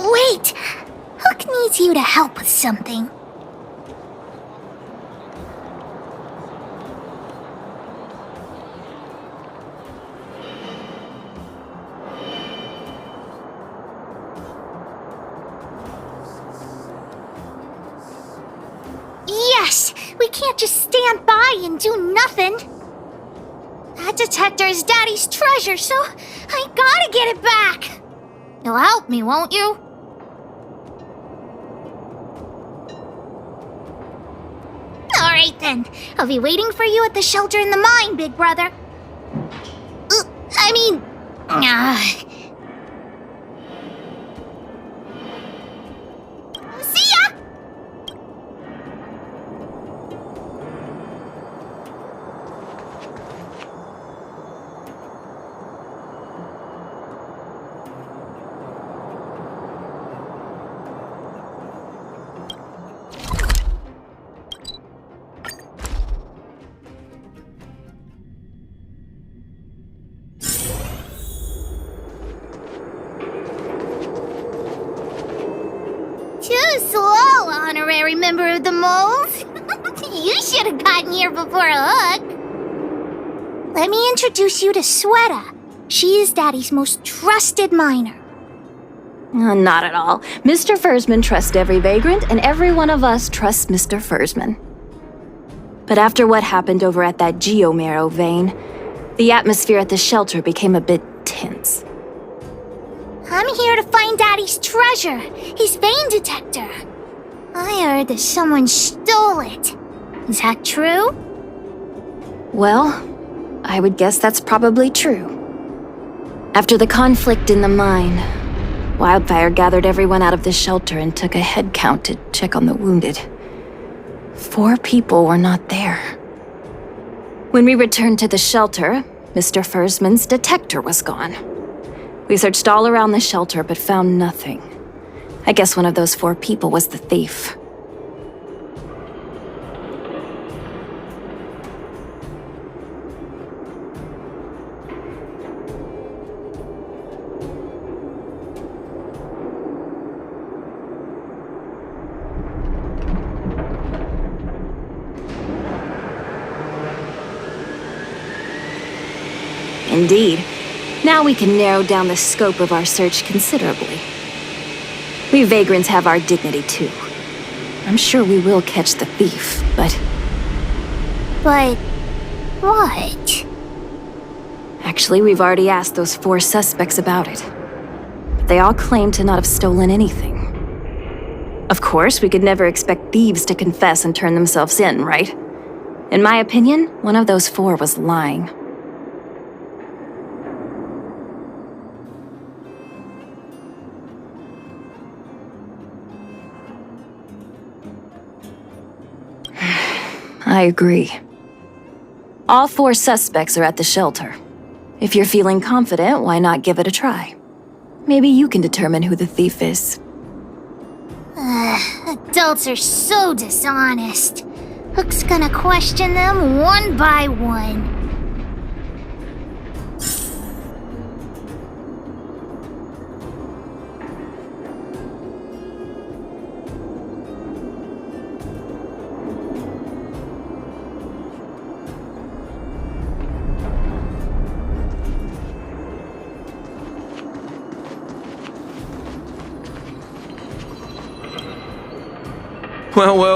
Wait! Hook needs you to help with something. Yes! We can't just stand by and do nothing. That detector is Daddy's treasure, so I gotta get it back. You'll help me, won't you? Alright then. I'll be waiting for you at the shelter in the mine, big brother. See ya! Too slow, honorary member of the moles. You should have gotten here before Hook. Let me introduce you to Sweta. She is Daddy's most trusted miner. Not at all. Mr. Fursman trusts every vagrant, and every one of us trusts Mr. Fursman. But after what happened over at that geomarrow vein, the atmosphere at the shelter became a bit tense. I'm here to find Daddy's treasure, his vein detector. I heard that someone stole it. Is that true? Well, I would guess that's probably true. After the conflict in the mine, Wildfire gathered everyone out of the shelter and took a head count to check on the wounded. 4 people were not there. When we returned to the shelter, Mr. Fursman's detector was gone. We searched all around the shelter but found nothing. I guess one of those 4 people was the thief. Indeed. Now we can narrow down the scope of our search considerably. We vagrants have our dignity too. I'm sure we will catch the thief, but... But... what? Actually, we've already asked those 4 suspects about it. But they all claim to not have stolen anything. Of course, we could never expect thieves to confess and turn themselves in, right? In my opinion, one of those 4 was lying. I agree. All 4 suspects are at the shelter. If you're feeling confident, why not give it a try? Maybe you can determine who the thief is. Adults are so dishonest. Hook's gonna question them one by one.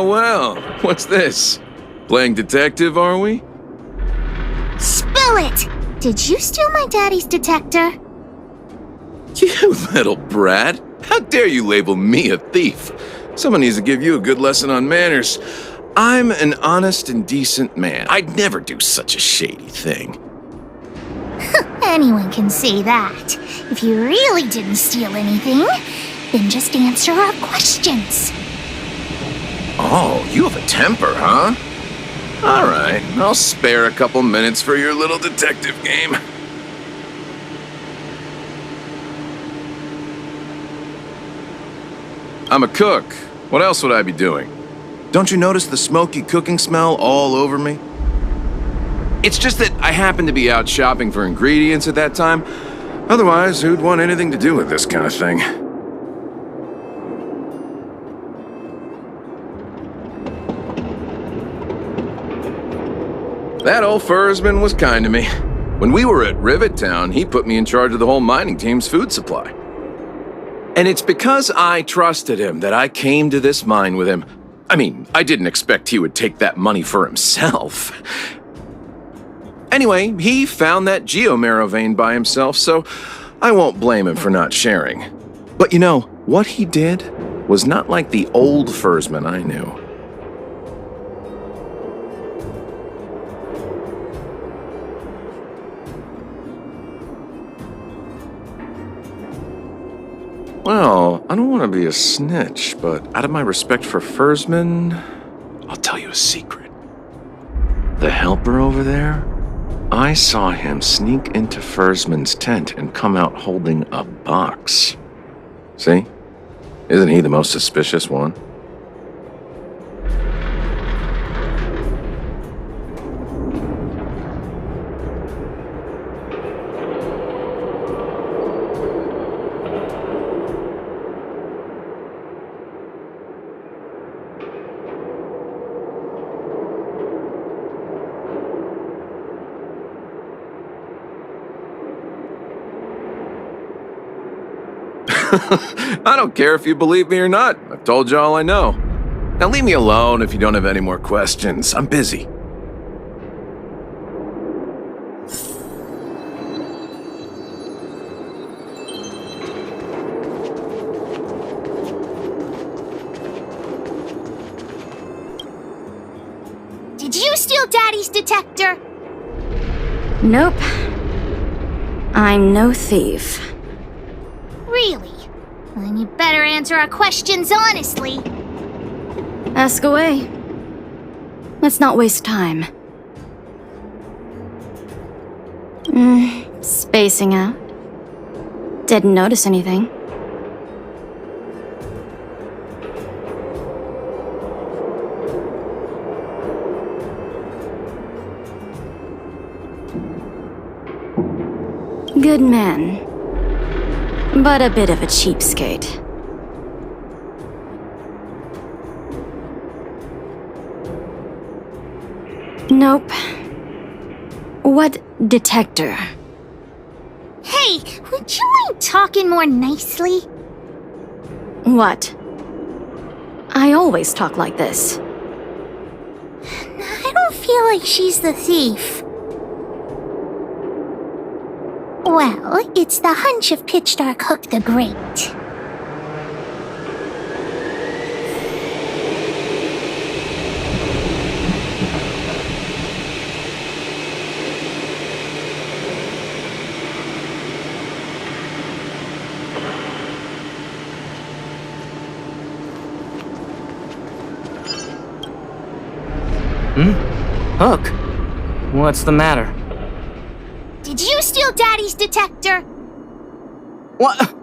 Well, what's this? Playing detective, are we? Spill it! Did you steal my daddy's detector? You little brat. How dare you label me a thief? Someone needs to give you a good lesson on manners. I'm an honest and decent man. I'd never do such a shady thing. Anyone can say that. If you really didn't steal anything, then just answer our questions. Oh, you have a temper, huh? All right, I'll spare a couple minutes for your little detective game. I'm a cook. What else would I be doing? Don't you notice the smoky cooking smell all over me? It's just that I happened to be out shopping for ingredients at that time. Otherwise, who'd want anything to do with this kind of thing? That old Fursman was kind to me. When we were at Rivet Town, he put me in charge of the whole mining team's food supply. And it's because I trusted him that I came to this mine with him. I mean, I didn't expect he would take that money for himself. Anyway, he found that geomarrow vein by himself, so I won't blame him for not sharing. But you know, what he did was not like the old Fursman I knew. Well, I don't want to be a snitch, but out of my respect for Fursman, I'll tell you a secret. The helper over there, I saw him sneak into Fursman's tent and come out holding a box. See? Isn't he the most suspicious one? I don't care if you believe me or not. I've told you all I know. Now leave me alone if you don't have any more questions. I'm busy. Did you steal Daddy's detector? Nope. I'm no thief. Really? Then you better answer our questions honestly. Ask away. Let's not waste time. Spacing out. Didn't notice anything. Good man. But a bit of a cheapskate. Nope. What detector? Hey, would you mind talking more nicely? What? I always talk like this. I don't feel like she's the thief. Well, it's the hunch of Pitch Dark Hook the Great. Hook? What's the matter? Did you steal Daddy's detector? What?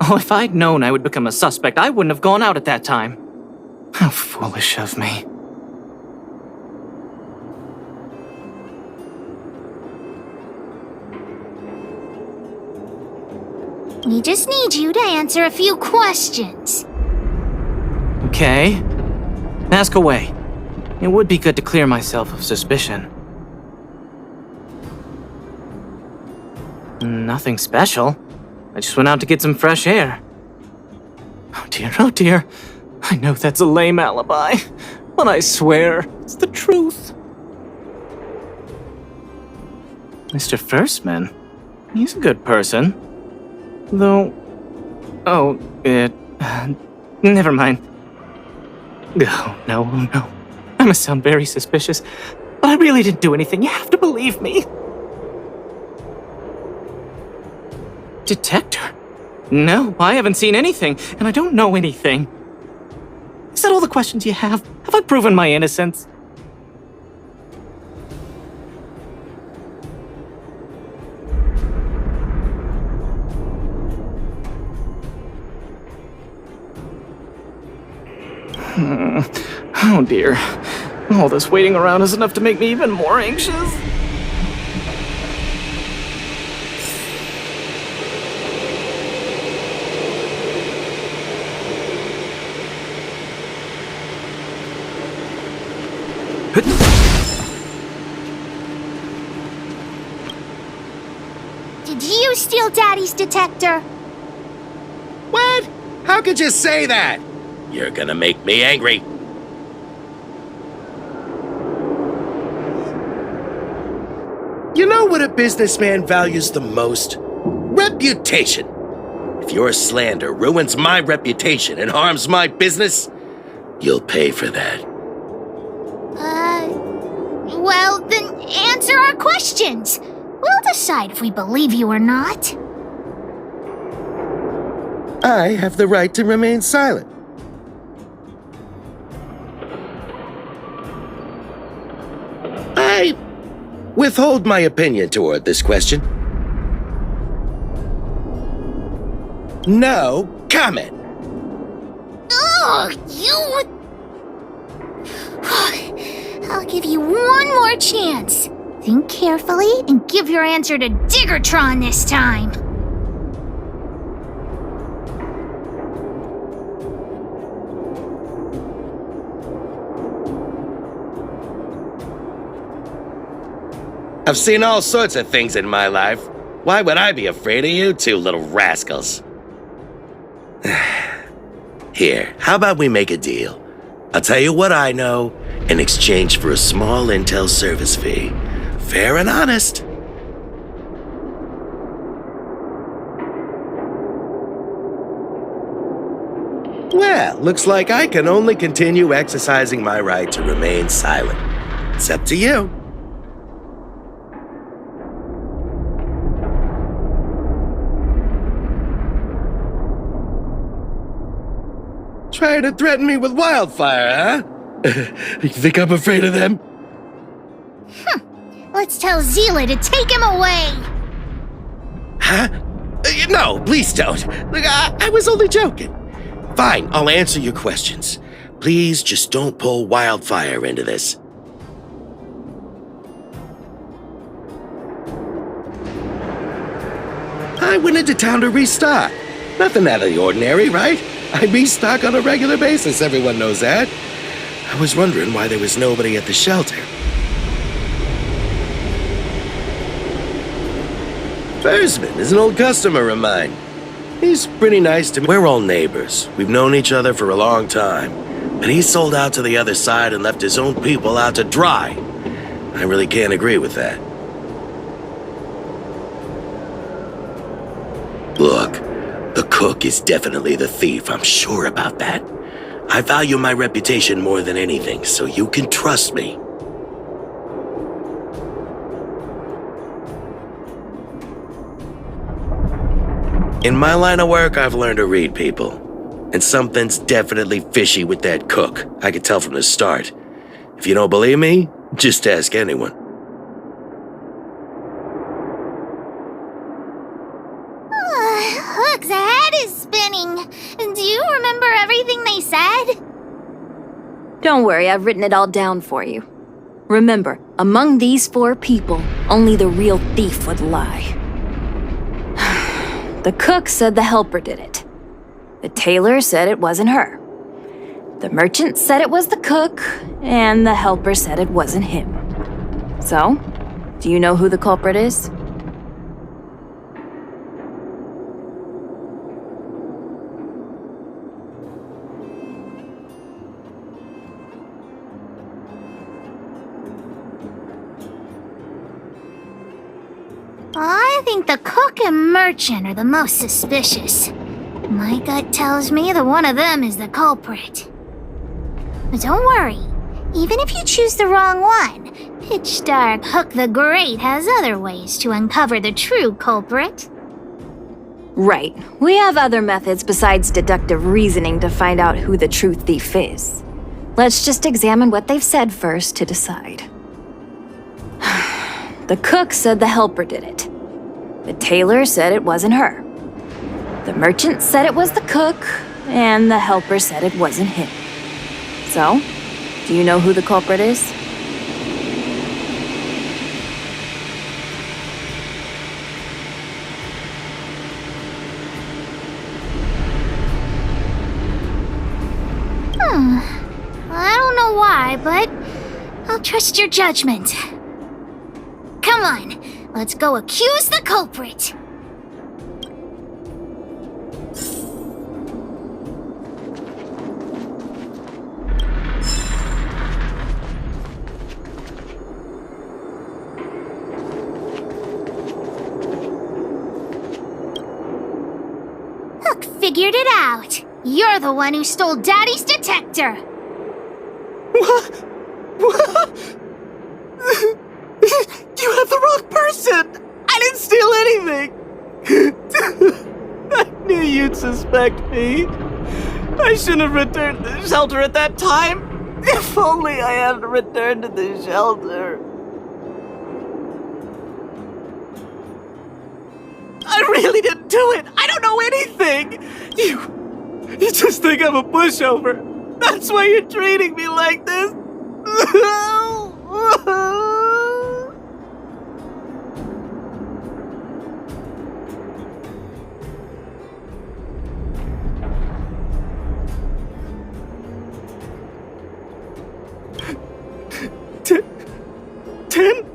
Oh, if I'd known I would become a suspect, I wouldn't have gone out at that time. How foolish of me. We just need you to answer a few questions. Okay. Ask away. It would be good to clear myself of suspicion. Nothing special. I just went out to get some fresh air. Oh dear. I know that's a lame alibi, but I swear it's the truth. Mr. Firstman, he's a good person. Though... Oh, never mind. Oh, no. I must sound very suspicious, but I really didn't do anything. You have to believe me. Detector? No, I haven't seen anything, and I don't know anything. Is that all the questions you have? Have I proven my innocence? Oh dear. All this waiting around is enough to make me even more anxious. Did you steal Daddy's detector? What? How could you say that? You're gonna make me angry. You know what a businessman values the most? Reputation. If your slander ruins my reputation and harms my business, you'll pay for that. Well, then answer our questions. We'll decide if we believe you or not. I have the right to remain silent. I withhold my opinion toward this question. No comment. Ugh, you... I'll give you one more chance. Think carefully and give your answer to Diggertron this time. I've seen all sorts of things in my life. Why would I be afraid of you two little rascals? Here, how about we make a deal? I'll tell you what I know in exchange for a small intel service fee. Fair and honest. Well, looks like I can only continue exercising my right to remain silent. It's up to you. Trying to threaten me with wildfire, huh? You think I'm afraid of them? Let's tell Zila to take him away! Huh? No, please don't. Look, I was only joking. Fine, I'll answer your questions. Please just don't pull wildfire into this. I went into town to restock. Nothing out of the ordinary, right? I restock on a regular basis, everyone knows that. I was wondering why there was nobody at the shelter. Fersman is an old customer of mine. He's pretty nice to me. We're all neighbors. We've known each other for a long time. But he sold out to the other side and left his own people out to dry. I really can't agree with that. Look, the cook is definitely the thief, I'm sure about that. I value my reputation more than anything, so you can trust me. In my line of work, I've learned to read people. And something's definitely fishy with that cook. I could tell from the start. If you don't believe me, just ask anyone. Hook's head is spinning. Do you remember everything they said? Don't worry, I've written it all down for you. Remember, among these 4 people, only the real thief would lie. The cook said the helper did it. The tailor said it wasn't her. The merchant said it was the cook, and the helper said it wasn't him. So, do you know who the culprit is? I think the cook and merchant are the most suspicious. My gut tells me that one of them is the culprit. But don't worry, even if you choose the wrong one, Pitch Dark Hook the Great has other ways to uncover the true culprit. Right. We have other methods besides deductive reasoning to find out who the true thief is. Let's just examine what they've said first to decide. The cook said the helper did it. The tailor said it wasn't her. The merchant said it was the cook, and the helper said it wasn't him. So, do you know who the culprit is? I don't know why, but I'll trust your judgment. Come on, let's go accuse the culprit. Hook figured it out. You're the one who stole Daddy's detector. What? You have the wrong person! I didn't steal anything! I knew you'd suspect me. I shouldn't have returned to the shelter at that time. If only I hadn't returned to the shelter. I really didn't do it! I don't know anything! You just think I'm a pushover. That's why you're treating me like this. Ten?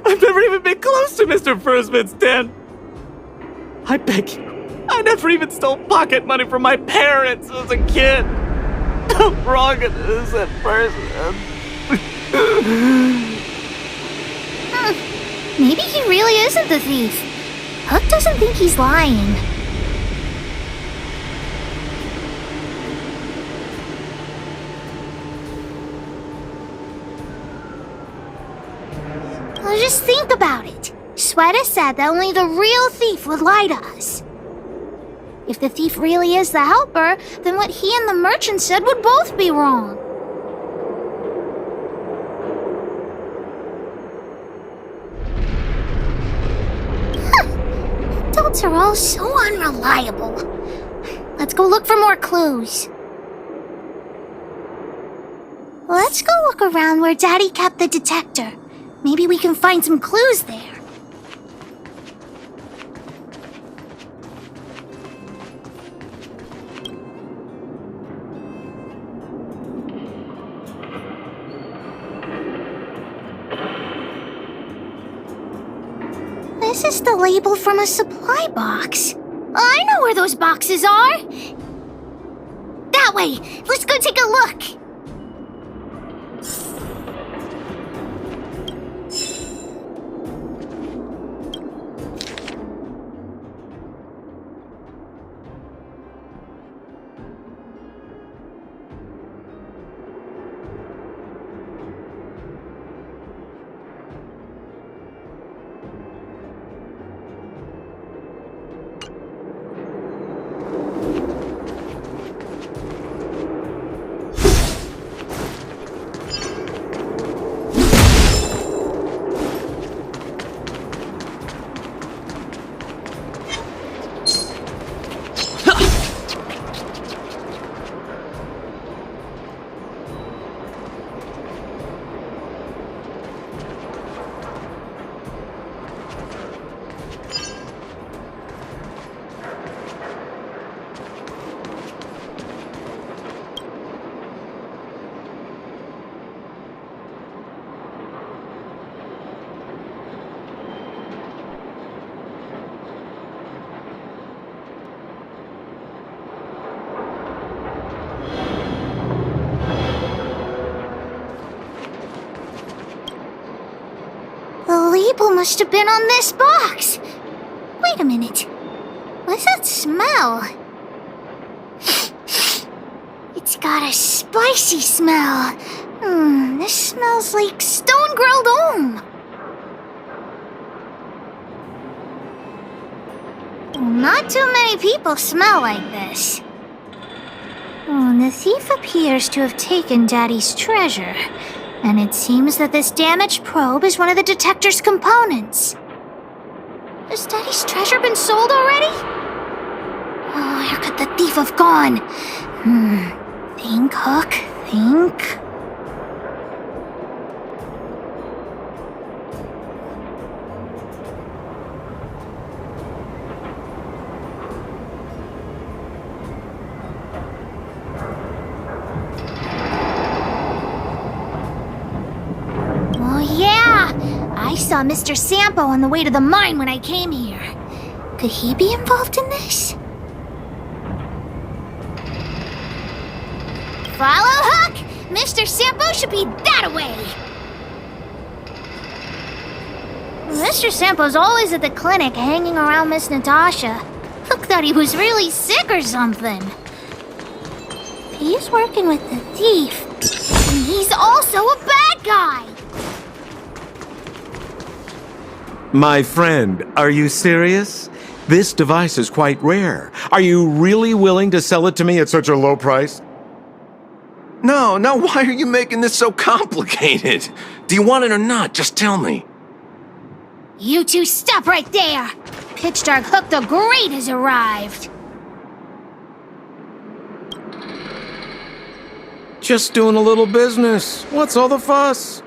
I've never even been close to Mr. Fursman's den. I beg you. I never even stole pocket money from my parents as a kid. I'm wrong an innocent person. Maybe he really isn't the thief. Hook doesn't think he's lying. Well, just think about it. Sweater said that only the real thief would lie to us. If the thief really is the helper, then what he and the merchant said would both be wrong. Adults are all so unreliable. Let's go look for more clues. Let's go look around where Daddy kept the detector. Maybe we can find some clues there. This is the label from a supply box. I know where those boxes are. That way. Let's go take a look. The label must have been on this box. Wait a minute. What's that smell? It's got a spicy smell. This smells like stone-grilled ohm. Not too many people smell like this. The thief appears to have taken Daddy's treasure. And it seems that this damaged probe is one of the detector's components. Has Daddy's treasure been sold already? Oh, where could the thief have gone? Think, Hook, think. I saw Mr. Sampo on the way to the mine when I came here. Could he be involved in this? Follow Hook! Mr. Sampo should be that way! Mr. Sampo's always at the clinic hanging around Miss Natasha. Hook thought he was really sick or something. He's working with the thief. And he's also a bad guy! My friend, are you serious? This device is quite rare. Are you really willing to sell it to me at such a low price? No, why are you making this so complicated? Do you want it or not? Just tell me. You two stop right there! Pitch Dark Hook the Great has arrived! Just doing a little business. What's all the fuss?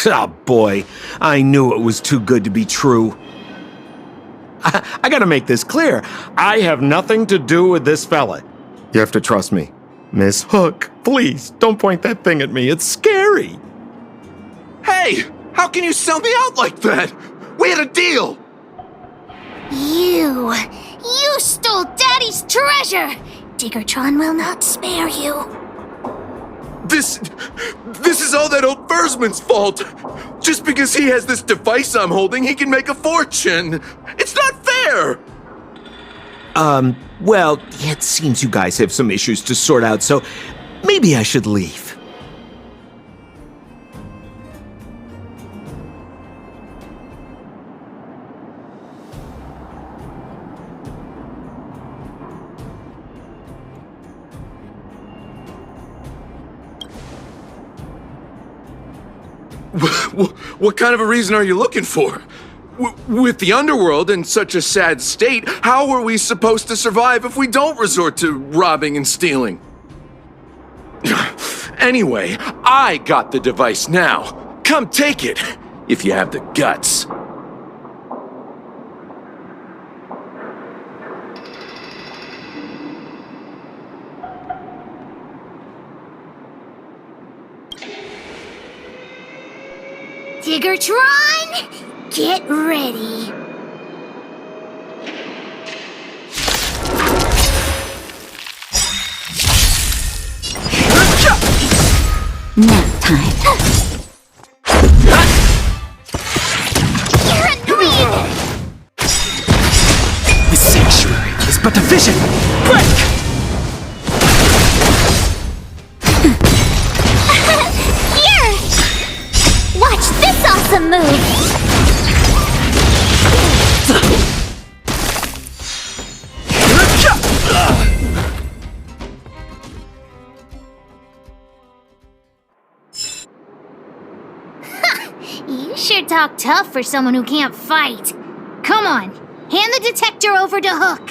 Oh boy, I knew it was too good to be true. I gotta make this clear. I have nothing to do with this fella. You have to trust me. Miss Hook, please, don't point that thing at me. It's scary. Hey, how can you sell me out like that? We had a deal. You stole Daddy's treasure! Diggertron will not spare you. This is all that old Versman's fault. Just because he has this device I'm holding, he can make a fortune. It's not fair. Well, it seems you guys have some issues to sort out, so maybe I should leave. What kind of a reason are you looking for? With the underworld in such a sad state, how are we supposed to survive if we don't resort to robbing and stealing? Anyway, I got the device now. Come take it, if you have the guts. Diggertron, get ready. Nap time. You're annoying! The sanctuary is but a vision! Break! Here! Watch this awesome move! You sure talk tough for someone who can't fight. Come on, hand the detector over to Hook.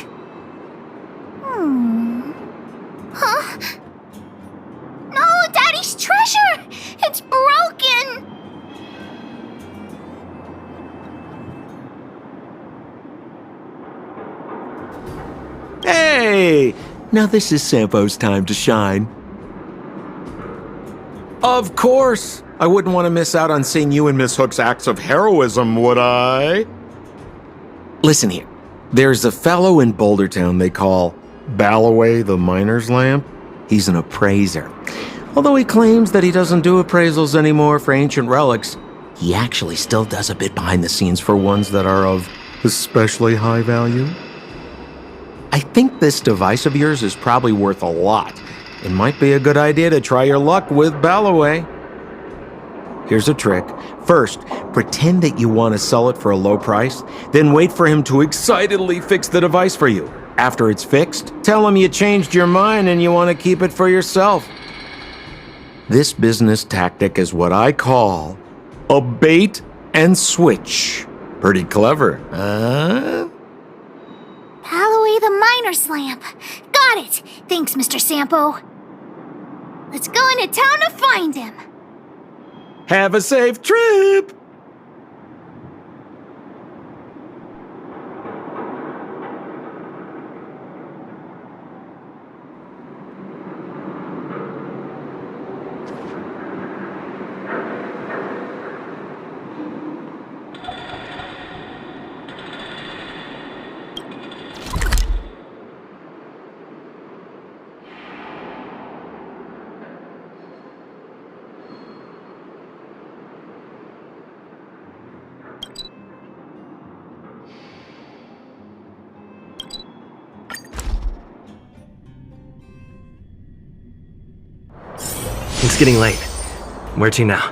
Huh? No, Daddy's treasure! It's broken! Hey! Now this is Sampo's time to shine. Of course! I wouldn't want to miss out on seeing you and Miss Hook's acts of heroism, would I? Listen here. There's a fellow in Bouldertown they call Balloway the Miner's Lamp. He's an appraiser. Although he claims that he doesn't do appraisals anymore for ancient relics, he actually still does a bit behind the scenes for ones that are of especially high value. I think this device of yours is probably worth a lot. It might be a good idea to try your luck with Balloway. Here's a trick. First, pretend that you want to sell it for a low price, then wait for him to excitedly fix the device for you. After it's fixed, tell him you changed your mind and you want to keep it for yourself. This business tactic is what I call a bait and switch. Pretty clever, huh? Balloway the Miner's Lamp. Got it! Thanks, Mr. Sampo. Let's go into town to find him. Have a safe trip! It's getting late. Where to now?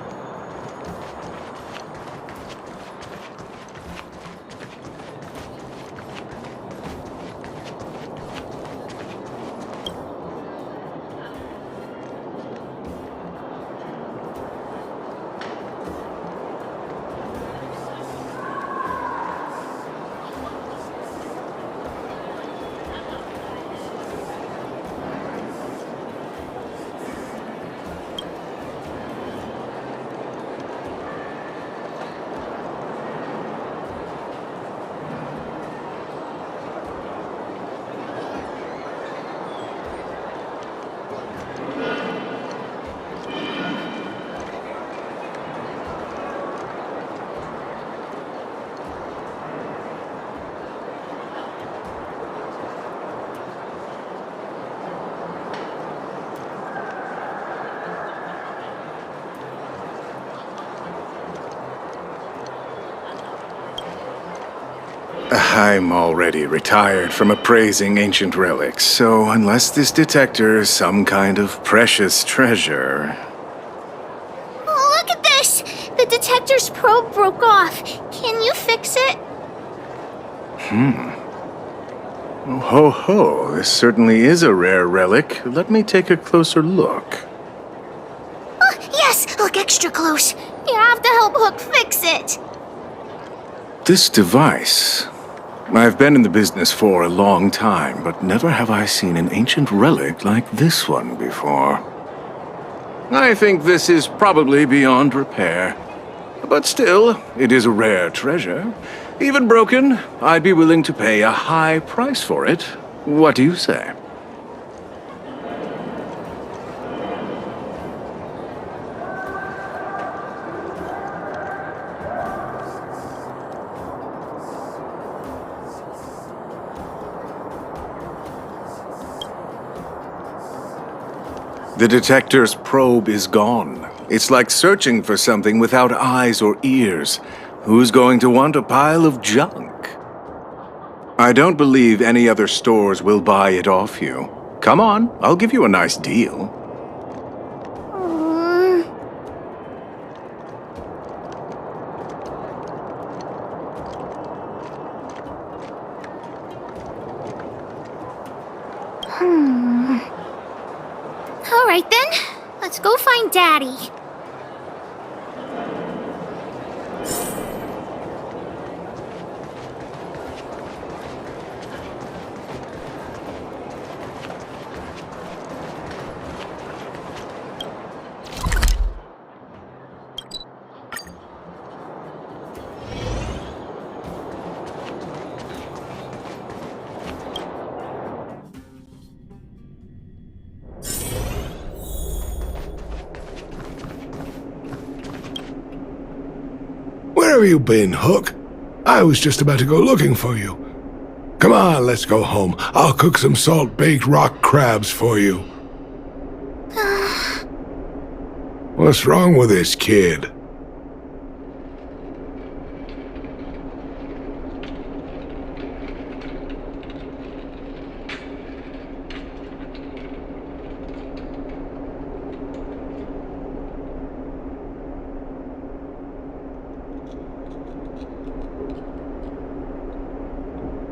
I'm already retired from appraising ancient relics, so unless this detector is some kind of precious treasure... Oh, look at this! The detector's probe broke off. Can you fix it? Oh, ho ho, this certainly is a rare relic. Let me take a closer look. Oh, yes! Look extra close. You have to help Hook fix it. This device. I've been in the business for a long time, but never have I seen an ancient relic like this one before. I think this is probably beyond repair. But still, it is a rare treasure. Even broken, I'd be willing to pay a high price for it. What do you say? The detector's probe is gone. It's like searching for something without eyes or ears. Who's going to want a pile of junk? I don't believe any other stores will buy it off you. Come on, I'll give you a nice deal. All right then, let's go find Daddy. Where have you been, Hook? I was just about to go looking for you. Come on, let's go home. I'll cook some salt-baked rock crabs for you. What's wrong with this kid?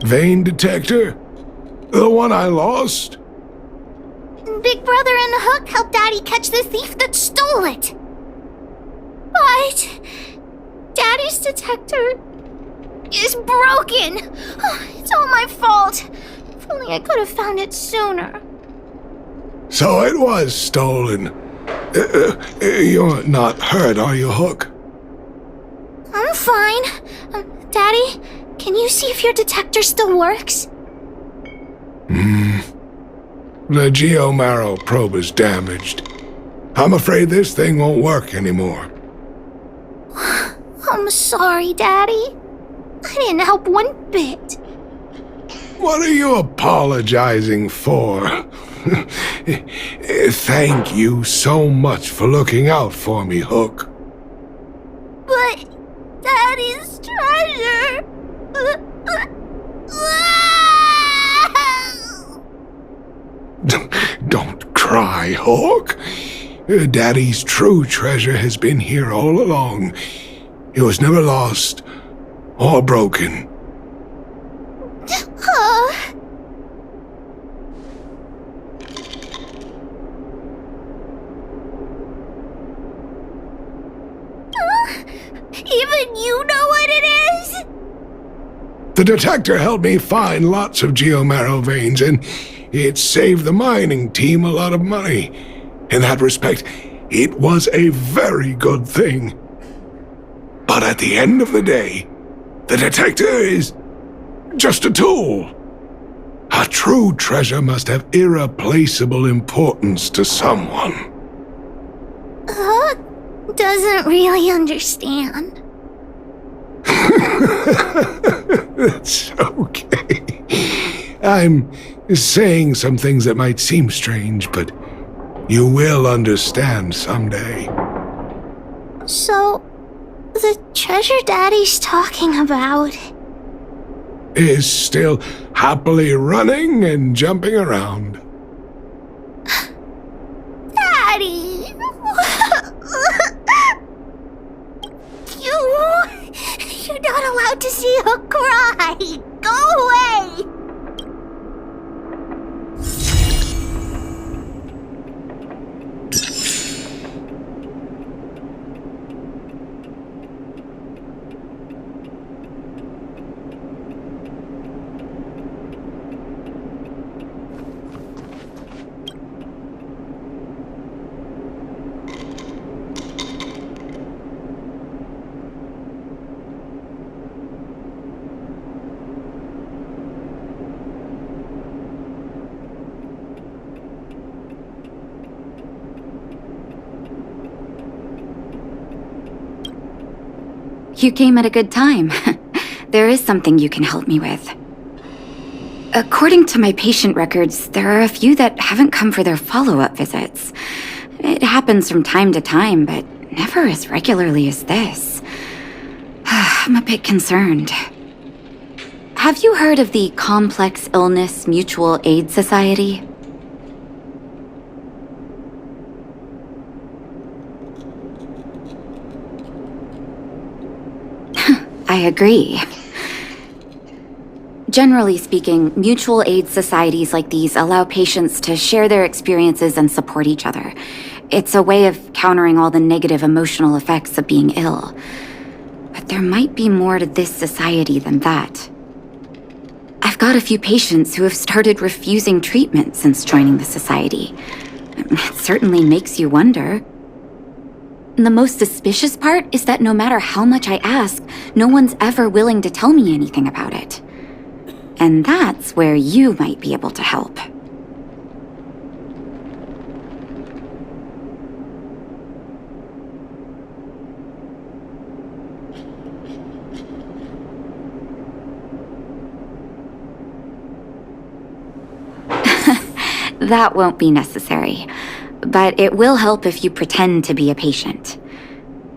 Vein detector? The one I lost? Big Brother and Hook helped Daddy catch the thief that stole it. But Daddy's detector is broken. It's all my fault. If only I could have found it sooner. So it was stolen. You're not hurt, are you, Hook? I'm fine. Daddy, can you see if your detector still works? The geomarrow probe is damaged. I'm afraid this thing won't work anymore. I'm sorry, Daddy. I didn't help one bit. What are you apologizing for? Thank you so much for looking out for me, Hook. But Daddy's treasure... Don't cry, Hook. Daddy's true treasure has been here all along. It was never lost or broken. Even you know what it is? The detector helped me find lots of geomarrow veins, and it saved the mining team a lot of money. In that respect, it was a very good thing. But at the end of the day, the detector is just a tool. A true treasure must have irreplaceable importance to someone. Hook doesn't really understand. It's okay. I'm saying some things that might seem strange, but you will understand someday. So, the treasure Daddy's talking about is still happily running and jumping around. Daddy! You're not allowed to see Hook cry! Go away! You came at a good time. There is something you can help me with. According to my patient records, there are a few that haven't come for their follow-up visits. It happens from time to time, but never as regularly as this. I'm a bit concerned. Have you heard of the Complex Illness Mutual Aid Society? I agree. Generally speaking, mutual aid societies like these allow patients to share their experiences and support each other. It's a way of countering all the negative emotional effects of being ill. But there might be more to this society than that. I've got a few patients who have started refusing treatment since joining the society. It certainly makes you wonder. The most suspicious part is that no matter how much I ask, no one's ever willing to tell me anything about it. And that's where you might be able to help. That won't be necessary, but it will help if you pretend to be a patient.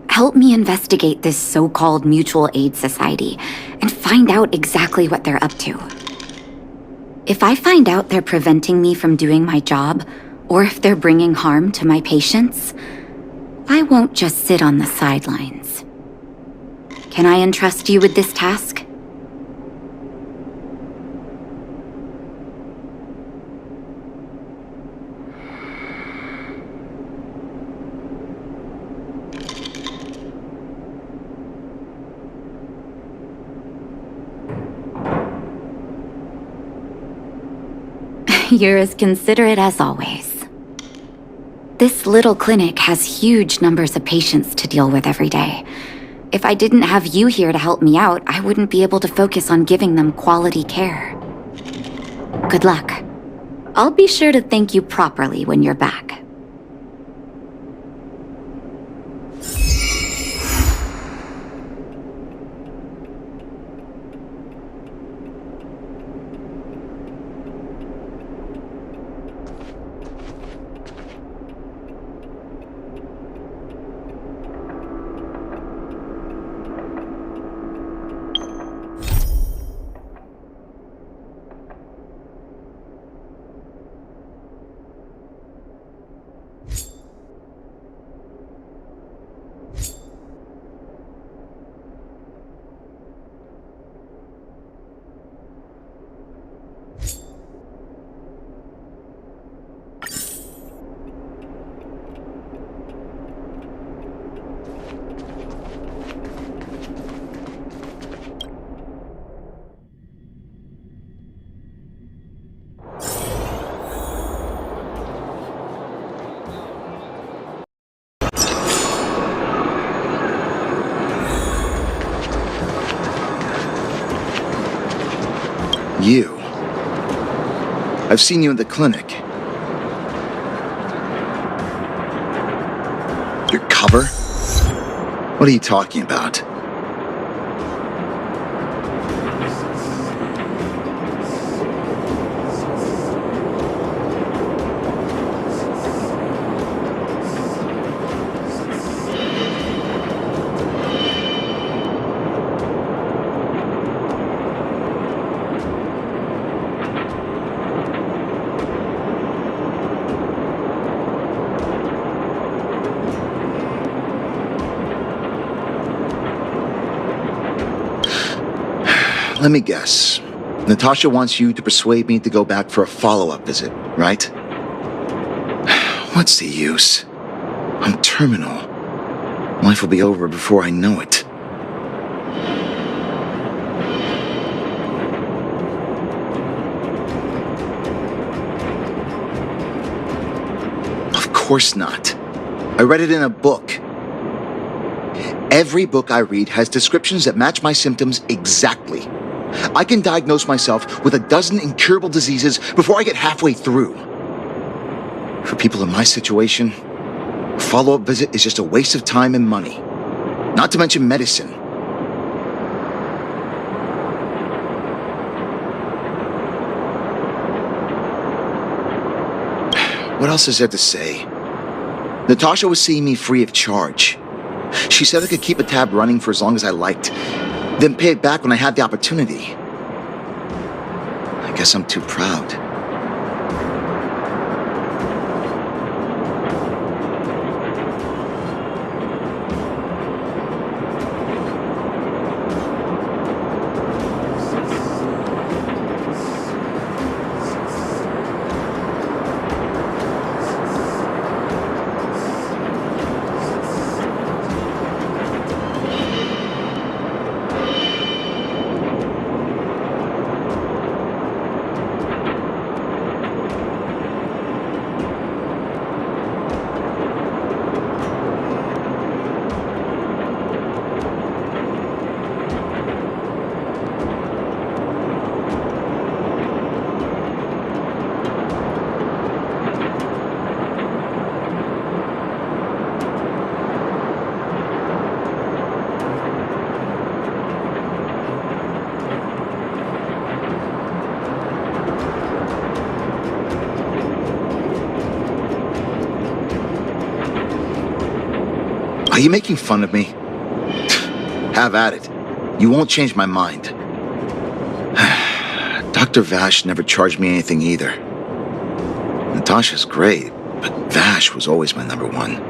Help me investigate this so-called mutual aid society and find out exactly what they're up to. If I find out they're preventing me from doing my job, or if they're bringing harm to my patients, I won't just sit on the sidelines. Can I entrust you with this task? You're as considerate as always. This little clinic has huge numbers of patients to deal with every day. If I didn't have you here to help me out, I wouldn't be able to focus on giving them quality care. Good luck. I'll be sure to thank you properly when you're back. You. I've seen you in the clinic. Your cover? What are you talking about? Let me guess. Natasha wants you to persuade me to go back for a follow-up visit, right? What's the use? I'm terminal. Life will be over before I know it. Of course not. I read it in a book. Every book I read has descriptions that match my symptoms exactly. I can diagnose myself with a dozen incurable diseases before I get halfway through. For people in my situation, a follow-up visit is just a waste of time and money. Not to mention medicine. what else is there to say? Natasha was seeing me free of charge. She said I could keep a tab running for as long as I liked, then pay it back when I had the opportunity. I guess I'm too proud. Are you making fun of me? Have at it. You won't change my mind. Dr. Vash never charged me anything either. Natasha's great, but Vash was always my number one.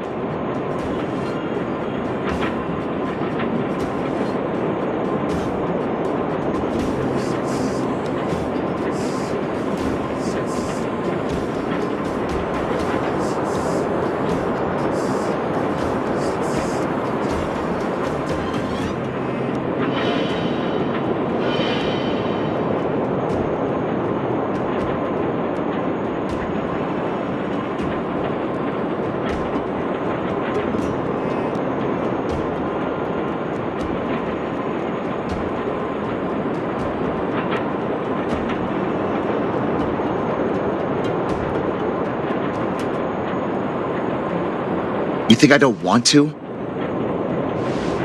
You think I don't want to?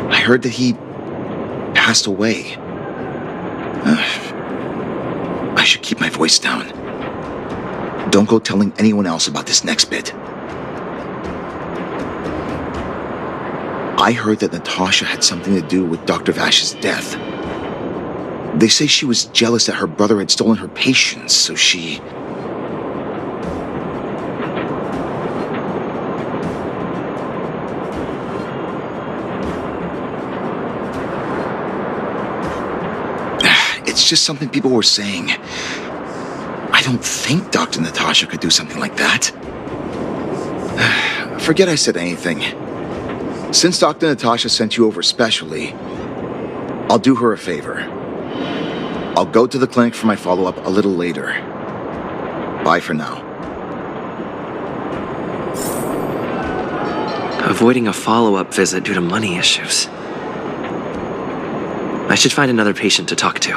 I heard that he passed away. I should keep my voice down. Don't go telling anyone else about this next bit. I heard that Natasha had something to do with Dr. Vash's death. They say she was jealous that her brother had stolen her patients, so she... It's just something people were saying. I don't think Dr. Natasha could do something like that. Forget I said anything. Since Dr. Natasha sent you over specially, I'll do her a favor. I'll go to the clinic for my follow-up a little later. Bye for now. Avoiding a follow-up visit due to money issues. I should find another patient to talk to.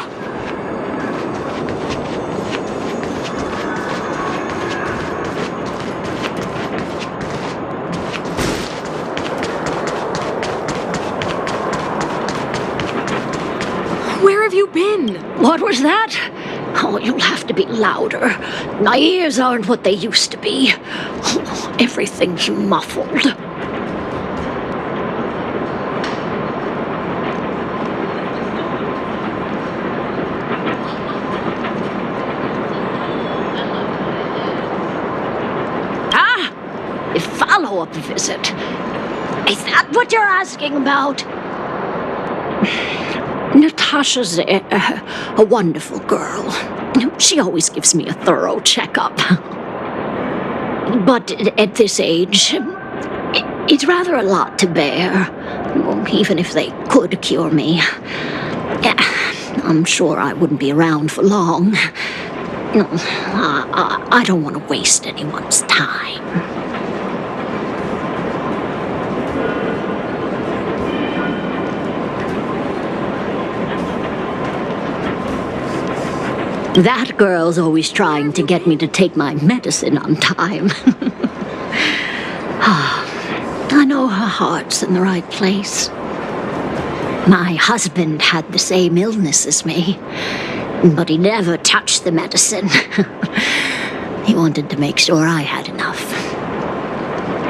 Where have you been? What was that? Oh, you'll have to be louder. My ears aren't what they used to be. Oh, everything's muffled. A follow-up visit. Is that what you're asking about? Natasha's a wonderful girl. She always gives me a thorough checkup. But at this age, it's rather a lot to bear, even if they could cure me. I'm sure I wouldn't be around for long. I don't want to waste anyone's time. That girl's always trying to get me to take my medicine on time. I know her heart's in the right place. My husband had the same illness as me, but he never touched the medicine. He wanted to make sure I had enough.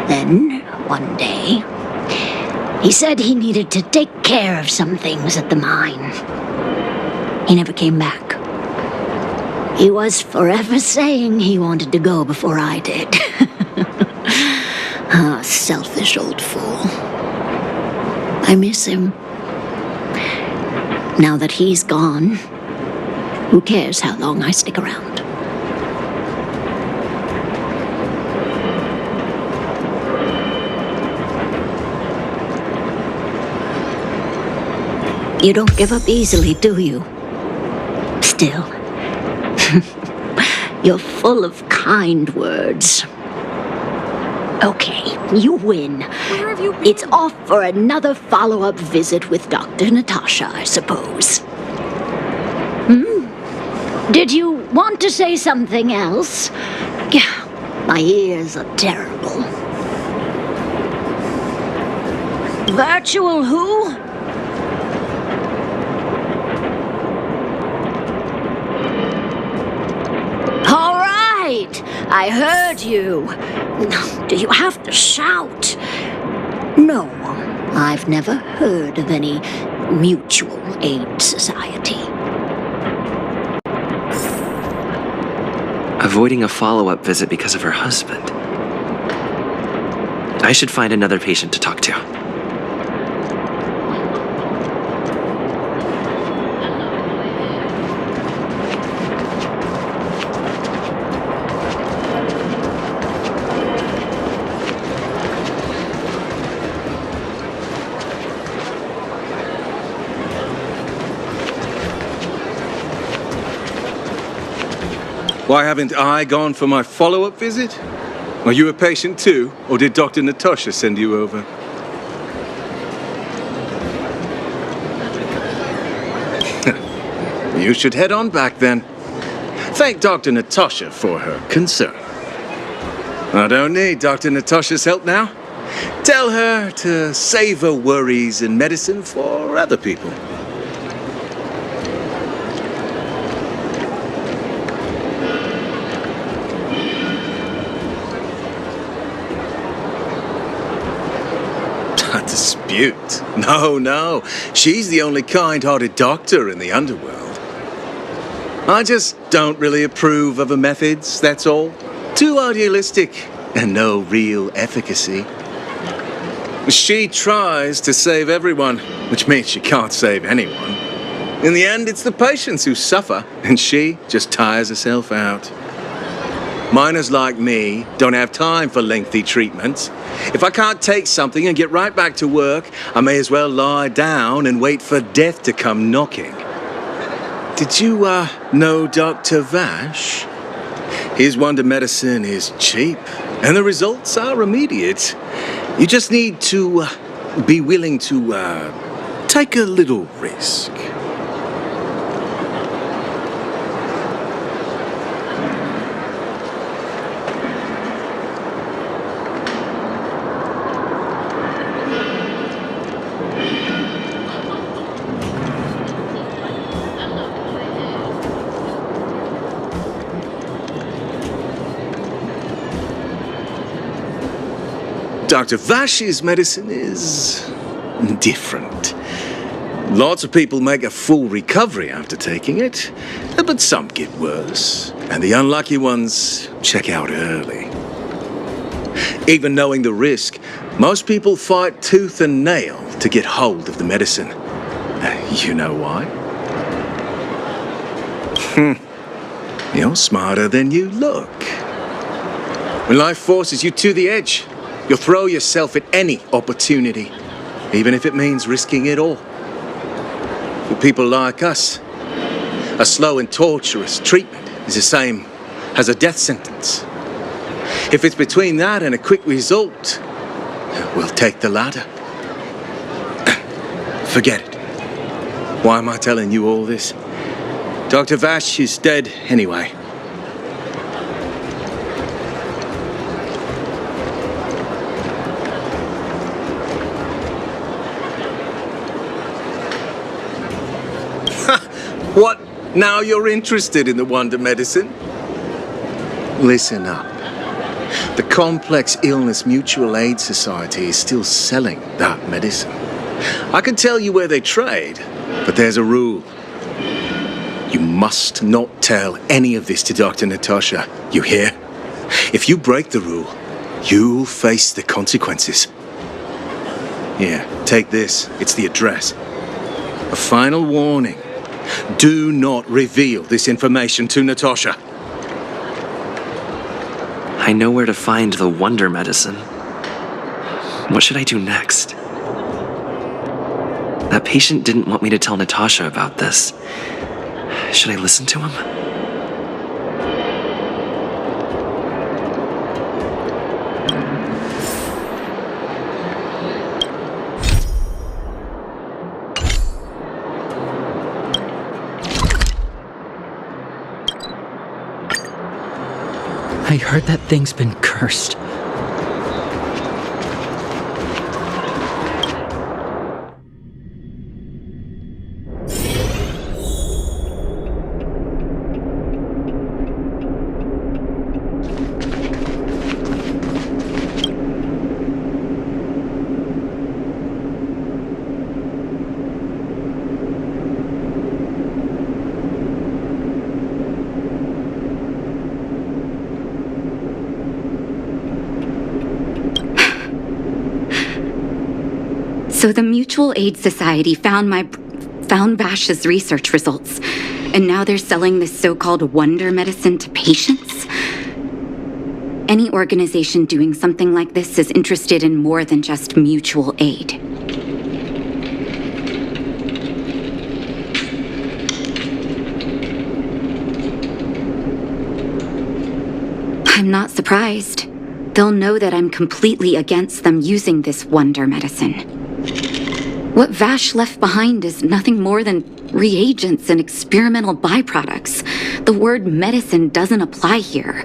Then, one day, he said he needed to take care of some things at the mine. He never came back. He was forever saying he wanted to go before I did. Ah, selfish old fool. I miss him. Now that he's gone, who cares how long I stick around? You don't give up easily, do you? Still, you're full of kind words. Okay, you win. Where have you been? It's off for another follow-up visit with Dr. Natasha, I suppose. Did you want to say something else? My ears are terrible. Virtual who? All right, I heard you. Do you have to shout? No, I've never heard of any mutual aid society. Avoiding a follow-up visit because of her husband. I should find another patient to talk to. Why haven't I gone for my follow-up visit? Are you a patient too, or did Dr. Natasha send you over? You should head on back then. Thank Dr. Natasha for her concern. I don't need Dr. Natasha's help now. Tell her to save her worries and medicine for other people. A dispute? No. She's the only kind-hearted doctor in the underworld. I just don't really approve of her methods, that's all. Too idealistic and no real efficacy. She tries to save everyone, which means she can't save anyone. In the end, it's the patients who suffer, and she just tires herself out. Miners like me don't have time for lengthy treatments. If I can't take something and get right back to work, I may as well lie down and wait for death to come knocking. Did you, know Dr. Vash? His wonder medicine is cheap, and the results are immediate. You just need to be willing to take a little risk. Dr. Vash's medicine is different. Lots of people make a full recovery after taking it, but some get worse, and the unlucky ones check out early. Even knowing the risk, most people fight tooth and nail to get hold of the medicine. You know why? You're smarter than you look. When life forces you to the edge, you'll throw yourself at any opportunity, even if it means risking it all. For people like us, a slow and torturous treatment is the same as a death sentence. If it's between that and a quick result, we'll take the latter. Forget it. Why am I telling you all this? Dr. Vash is dead anyway. What? Now you're interested in the wonder medicine? Listen up. The Complex Illness Mutual Aid Society is still selling that medicine. I can tell you where they trade, but there's a rule. You must not tell any of this to Dr. Natasha, you hear? If you break the rule, you'll face the consequences. Here, take this. It's the address. A final warning. Do not reveal this information to Natasha. I know where to find the wonder medicine. What should I do next? That patient didn't want me to tell Natasha about this. Should I listen to him? I heard that thing's been cursed. So the Mutual Aid Society found Vash's research results, and now they're selling this so-called wonder medicine to patients? Any organization doing something like this is interested in more than just mutual aid. I'm not surprised. They'll know that I'm completely against them using this wonder medicine. What Vash left behind is nothing more than reagents and experimental byproducts. The word medicine doesn't apply here.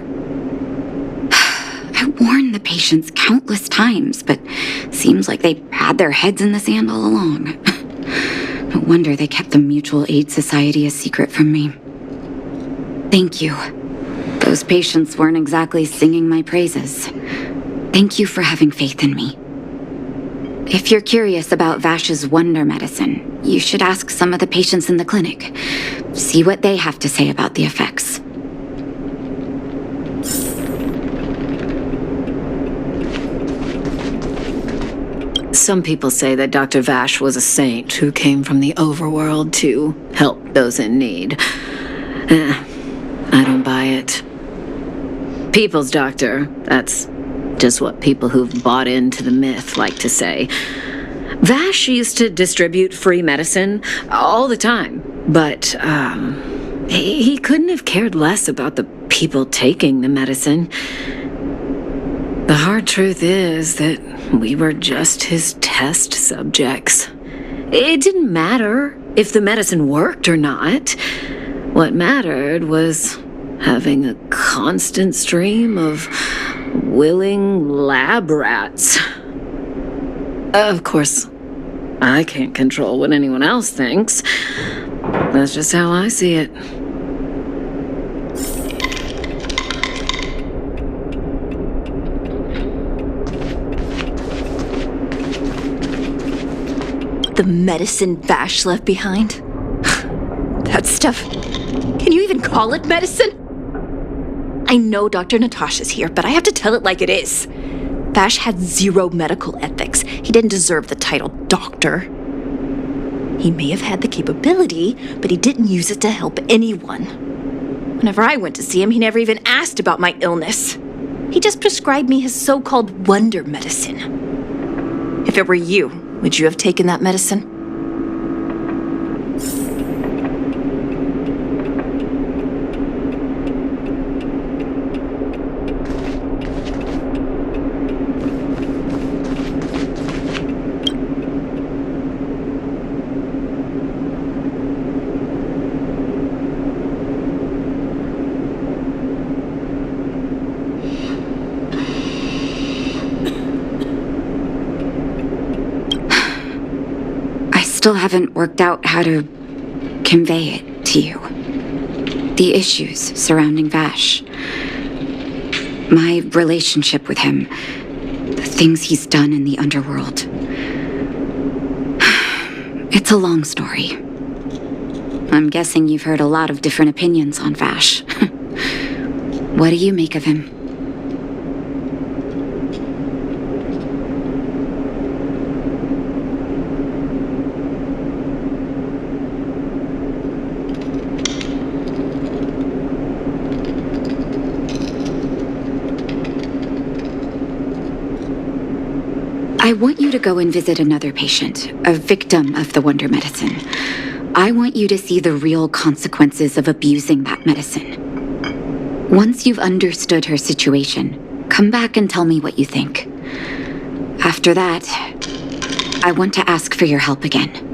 I warned the patients countless times, but seems like they had their heads in the sand all along. No wonder they kept the Mutual Aid Society a secret from me. Thank you. Those patients weren't exactly singing my praises. Thank you for having faith in me. If you're curious about Vash's wonder medicine, you should ask some of the patients in the clinic. See what they have to say about the effects. Some people say that Dr. Vash was a saint who came from the overworld to help those in need. I don't buy it. People's doctor, that's just what people who've bought into the myth like to say. Vash used to distribute free medicine all the time, but he couldn't have cared less about the people taking the medicine. The hard truth is that we were just his test subjects. It didn't matter if the medicine worked or not. What mattered was having a constant stream of willing lab rats. Of course, I can't control what anyone else thinks. That's just how I see it. The medicine Vash left behind? That stuff... Can you even call it medicine? I know Dr. Natasha's here, but I have to tell it like it is. Vash had zero medical ethics. He didn't deserve the title doctor. He may have had the capability, but he didn't use it to help anyone. Whenever I went to see him, he never even asked about my illness. He just prescribed me his so-called wonder medicine. If it were you, would you have taken that medicine? Still haven't worked out how to convey it to you. The issues surrounding Vash. My relationship with him. The things he's done in the underworld. It's a long story. I'm guessing you've heard a lot of different opinions on Vash. What do you make of him? I want you to go and visit another patient, a victim of the Wonder Medicine. I want you to see the real consequences of abusing that medicine. Once you've understood her situation, come back and tell me what you think. After that, I want to ask for your help again.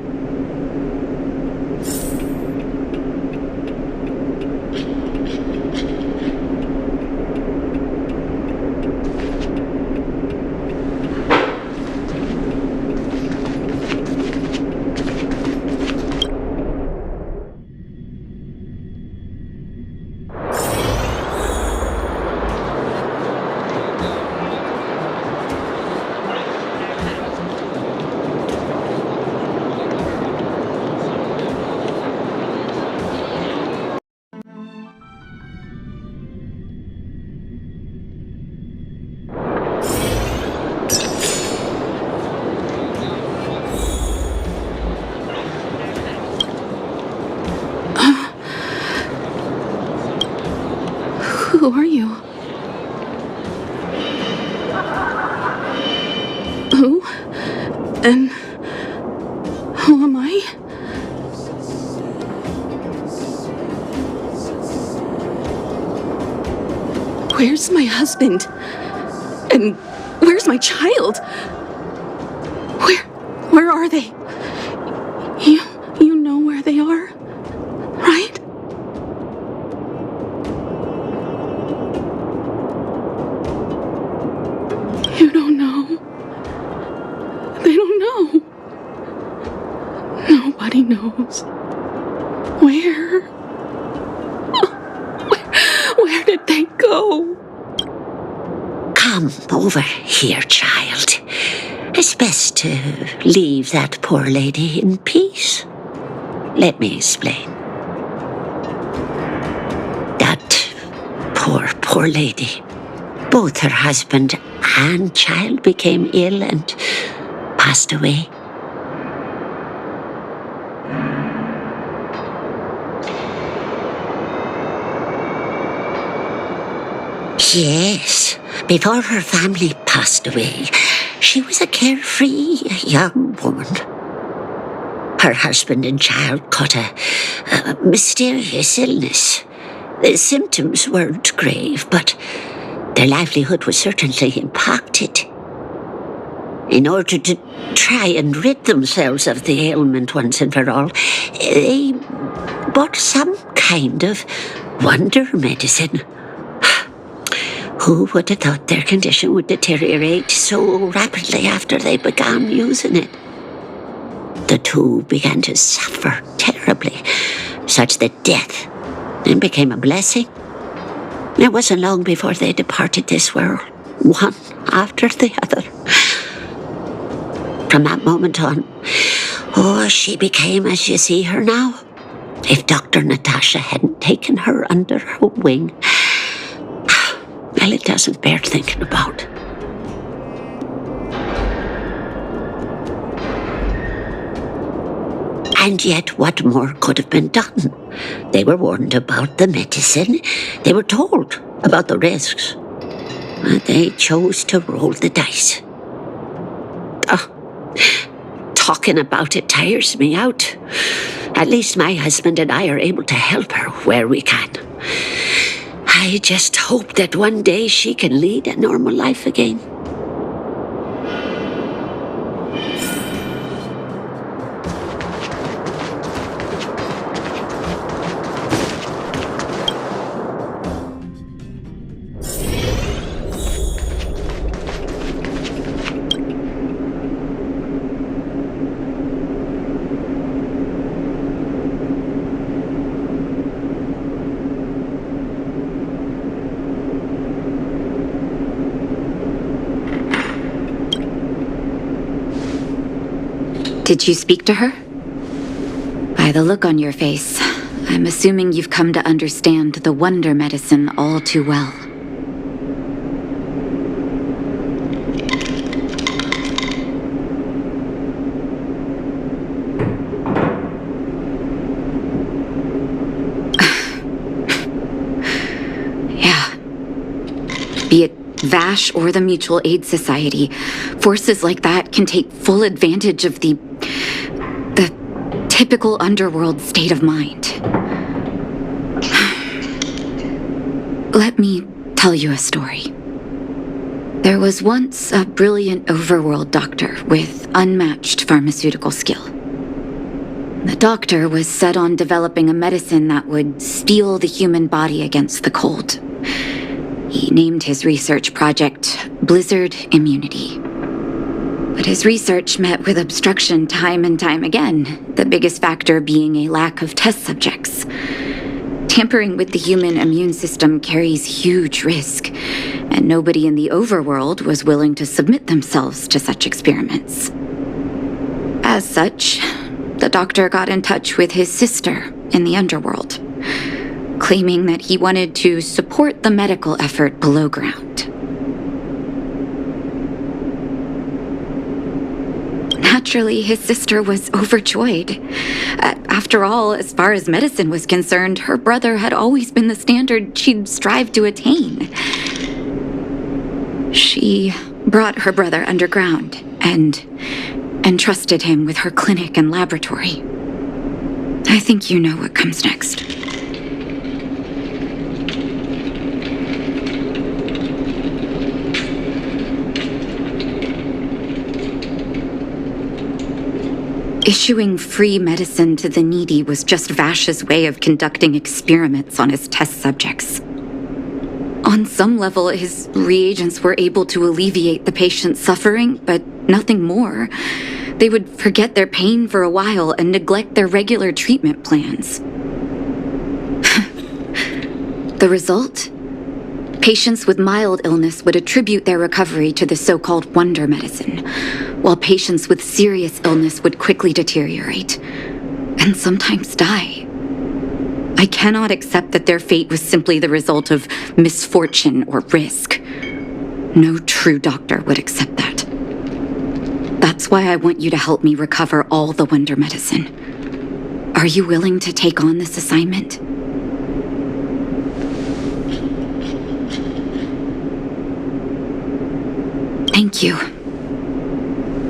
Who are you? Who? And who am I? Where's my husband? And where's my child? Where are they? You know where they are, right? You don't know. They don't know. Nobody knows. Where did they go? Come over here, child. It's best to leave that poor lady in peace. Let me explain. That poor lady. Both her husband and child became ill and passed away. Yes, before her family passed away, she was a carefree young woman. Her husband and child caught a mysterious illness. The symptoms weren't grave, but their livelihood was certainly impacted. In order to try and rid themselves of the ailment once and for all, they bought some kind of wonder medicine. Who would have thought their condition would deteriorate so rapidly after they began using it? The two began to suffer terribly, such that death then became a blessing. It wasn't long before they departed this world, one after the other. From that moment on, she became as you see her now. If Dr. Natasha hadn't taken her under her wing, well, it doesn't bear thinking about. And yet, what more could have been done? They were warned about the medicine. They were told about the risks. And they chose to roll the dice. Talking about it tires me out. At least my husband and I are able to help her where we can. I just hope that one day she can lead a normal life again. Did you speak to her? By the look on your face, I'm assuming you've come to understand the wonder medicine all too well. Yeah. Be it Vash or the Mutual Aid Society, forces like that can take full advantage of the typical underworld state of mind. Let me tell you a story. There was once a brilliant overworld doctor with unmatched pharmaceutical skill. The doctor was set on developing a medicine that would steel the human body against the cold. He named his research project Blizzard Immunity. But his research met with obstruction time and time again, the biggest factor being a lack of test subjects. Tampering with the human immune system carries huge risk, and nobody in the overworld was willing to submit themselves to such experiments. As such, the doctor got in touch with his sister in the underworld, claiming that he wanted to support the medical effort below ground. Naturally, his sister was overjoyed. After all, as far as medicine was concerned, her brother had always been the standard she'd strive to attain. She brought her brother underground and entrusted him with her clinic and laboratory. I think you know what comes next. Issuing free medicine to the needy was just Vash's way of conducting experiments on his test subjects. On some level, his reagents were able to alleviate the patient's suffering, but nothing more. They would forget their pain for a while and neglect their regular treatment plans. The result? Patients with mild illness would attribute their recovery to the so-called wonder medicine, while patients with serious illness would quickly deteriorate, and sometimes die. I cannot accept that their fate was simply the result of misfortune or risk. No true doctor would accept that. That's why I want you to help me recover all the wonder medicine. Are you willing to take on this assignment? Thank you.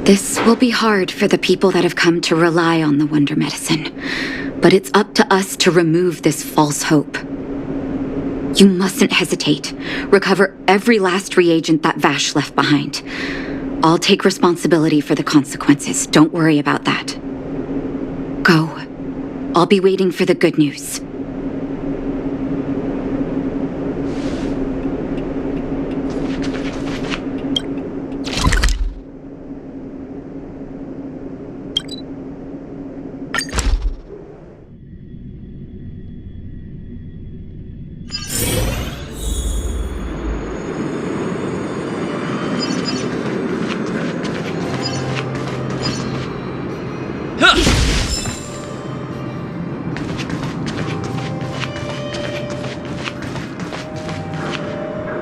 This will be hard for the people that have come to rely on the wonder medicine, but it's up to us to remove this false hope. You mustn't hesitate. Recover every last reagent that Vash left behind. I'll take responsibility for the consequences. Don't worry about that. Go. I'll be waiting for the good news.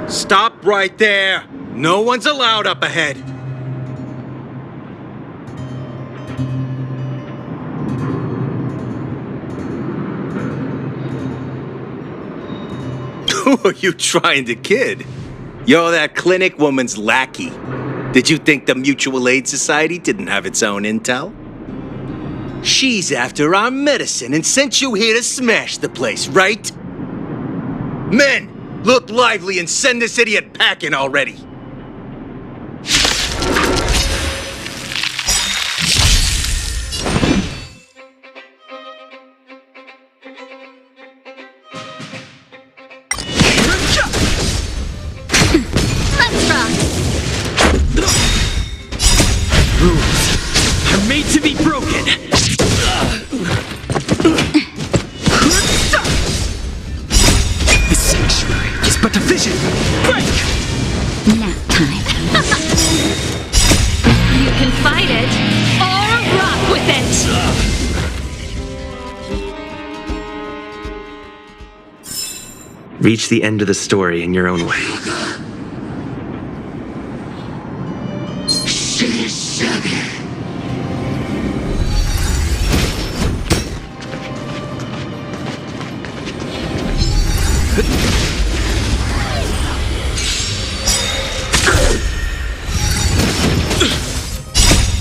Stop right there! No one's allowed up ahead! Who are you trying to kid? You're that clinic woman's lackey. Did you think the Mutual Aid Society didn't have its own intel? She's after our medicine and sent you here to smash the place, right? Men! Look lively and send this idiot packing already! Let's rock! Rules are made to be broken. The sanctuary is but a vision. Break! Nap time. You can fight it, or rock Reach the end of the story in your own way.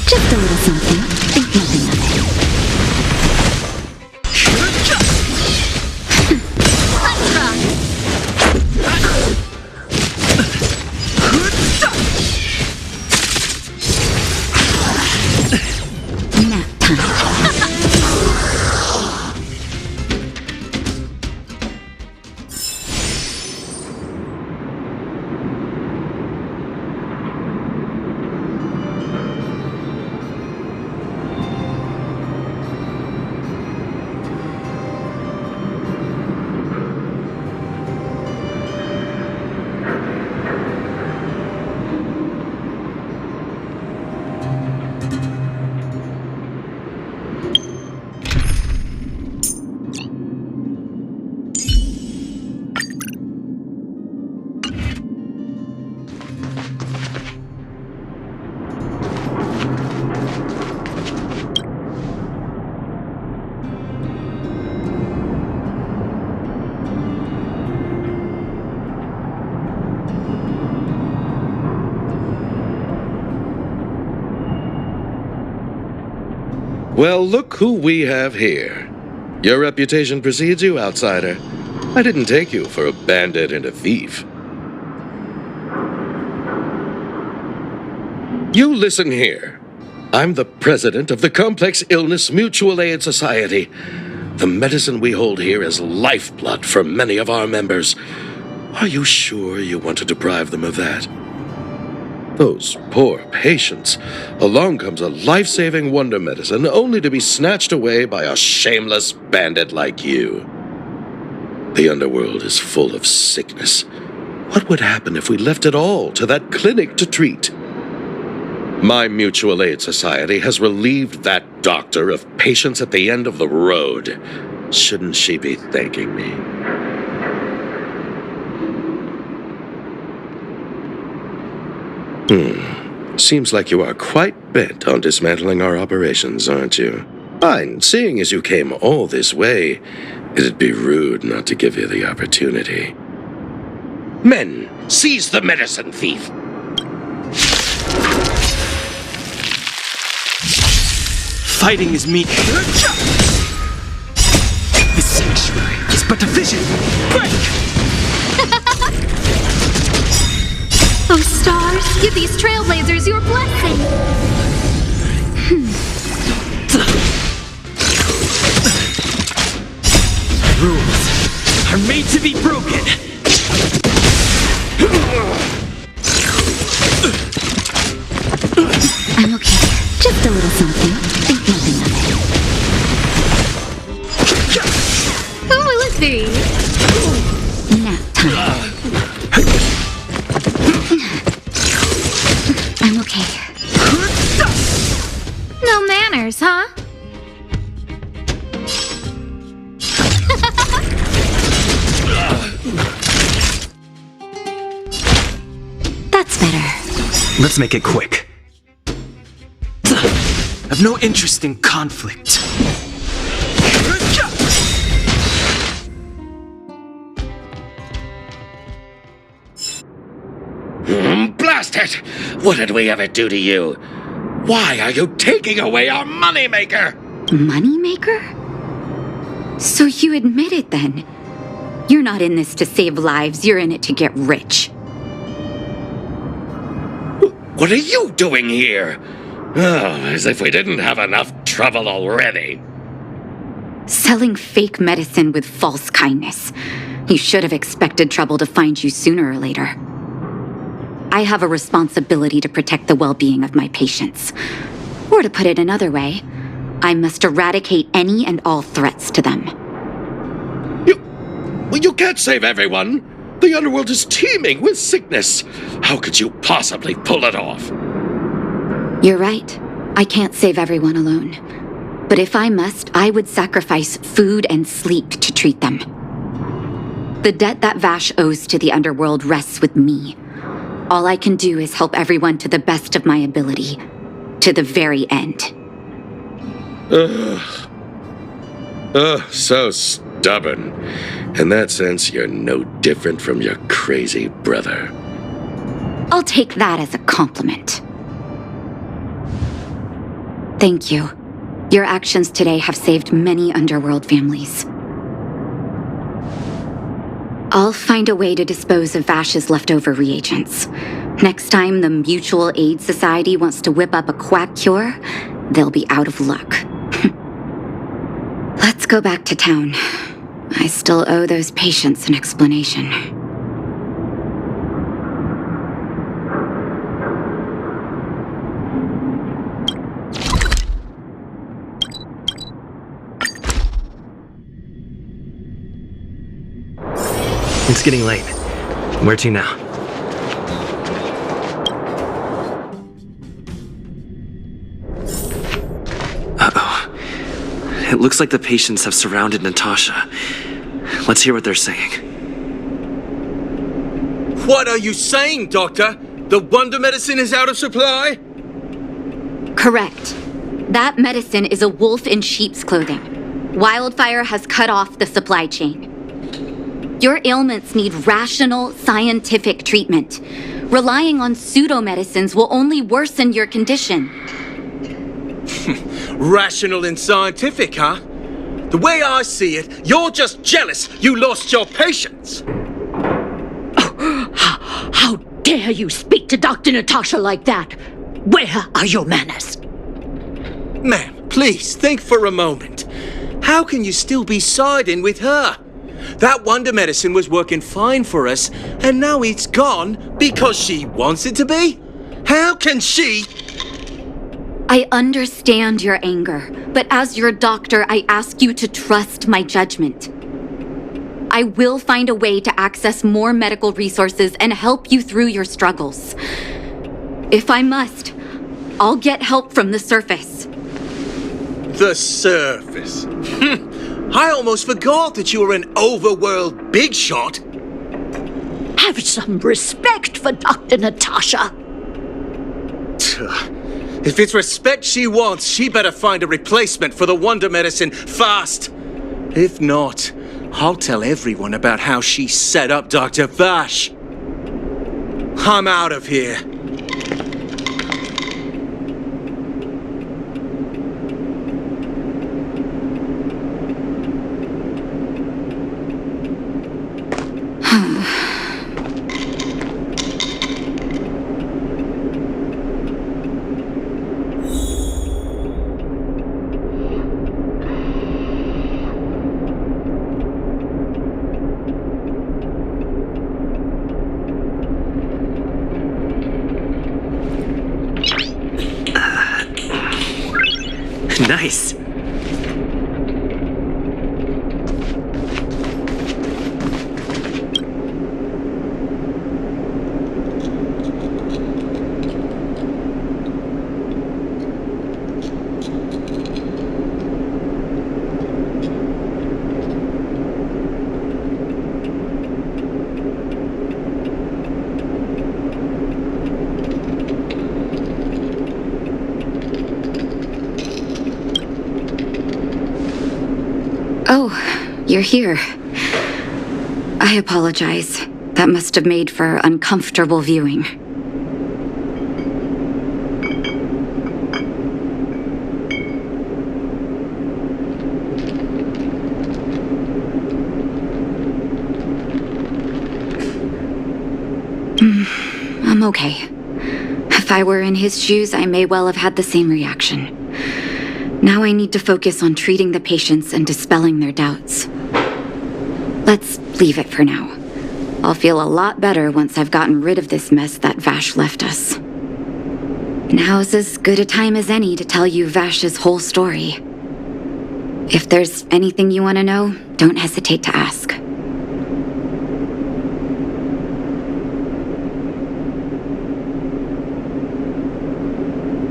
Just a little something. Think nothing of it. Nap time. Well, look who we have here. Your reputation precedes you, outsider. I didn't take you for a bandit and a thief. You listen here. I'm the president of the Complex Illness Mutual Aid Society. The medicine we hold here is lifeblood for many of our members. Are you sure you want to deprive them of that? Those poor patients. Along comes a life-saving wonder medicine only to be snatched away by a shameless bandit like you. The underworld is full of sickness. What would happen if we left it all to that clinic to treat? My mutual aid society has relieved that doctor of patients at the end of the road. Shouldn't she be thanking me? Seems like you are quite bent on dismantling our operations, aren't you? Fine, seeing as you came all this way, it'd be rude not to give you the opportunity. Men, seize the medicine thief! Fighting is mean. This sanctuary is but a vision. Break! Oh, stars, give these trailblazers your blessing. Rules are made to be broken. I'm okay. Just a little something. Think nothing of it. Who will it be? Nap time. I'm okay. No manners, huh? That's better. Let's make it quick. I've no interest in conflict. Blast it! What did we ever do to you? Why are you taking away our moneymaker? Moneymaker? So you admit it then? You're not in this to save lives, you're in it to get rich. What are you doing here? Oh, as if we didn't have enough trouble already. Selling fake medicine with false kindness. You should have expected trouble to find you sooner or later. I have a responsibility to protect the well-being of my patients. Or to put it another way, I must eradicate any and all threats to them. You can't save everyone. The underworld is teeming with sickness. How could you possibly pull it off? You're right. I can't save everyone alone. But if I must, I would sacrifice food and sleep to treat them. The debt that Vash owes to the underworld rests with me. All I can do is help everyone to the best of my ability. To the very end. So stubborn. In that sense, you're no different from your crazy brother. I'll take that as a compliment. Thank you. Your actions today have saved many underworld families. I'll find a way to dispose of Vash's leftover reagents. Next time the Mutual Aid Society wants to whip up a quack cure, they'll be out of luck. Let's go back to town. I still owe those patients an explanation. It's getting late. Where to now? Uh-oh. It looks like the patients have surrounded Natasha. Let's hear what they're saying. What are you saying, Doctor? The wonder medicine is out of supply? Correct. That medicine is a wolf in sheep's clothing. Wildfire has cut off the supply chain. Your ailments need rational, scientific treatment. Relying on pseudo-medicines will only worsen your condition. Rational and scientific, huh? The way I see it, you're just jealous you lost your patients. How dare you speak to Dr. Natasha like that? Where are your manners? Ma'am, please think for a moment. How can you still be siding with her? That wonder medicine was working fine for us, and now it's gone because she wants it to be? How can she? I understand your anger, but as your doctor, I ask you to trust my judgment. I will find a way to access more medical resources and help you through your struggles. If I must, I'll get help from the surface. The surface. I almost forgot that you were an overworld big shot. Have some respect for Dr. Natasha. If it's respect she wants, she better find a replacement for the wonder medicine fast. If not, I'll tell everyone about how she set up Dr. Vash. I'm out of here. Nice. Oh, you're here. I apologize. That must have made for uncomfortable viewing. I'm okay. If I were in his shoes, I may well have had the same reaction. Now I need to focus on treating the patients and dispelling their doubts. Let's leave it for now. I'll feel a lot better once I've gotten rid of this mess that Vash left us. Now's as good a time as any to tell you Vash's whole story. If there's anything you want to know, don't hesitate to ask.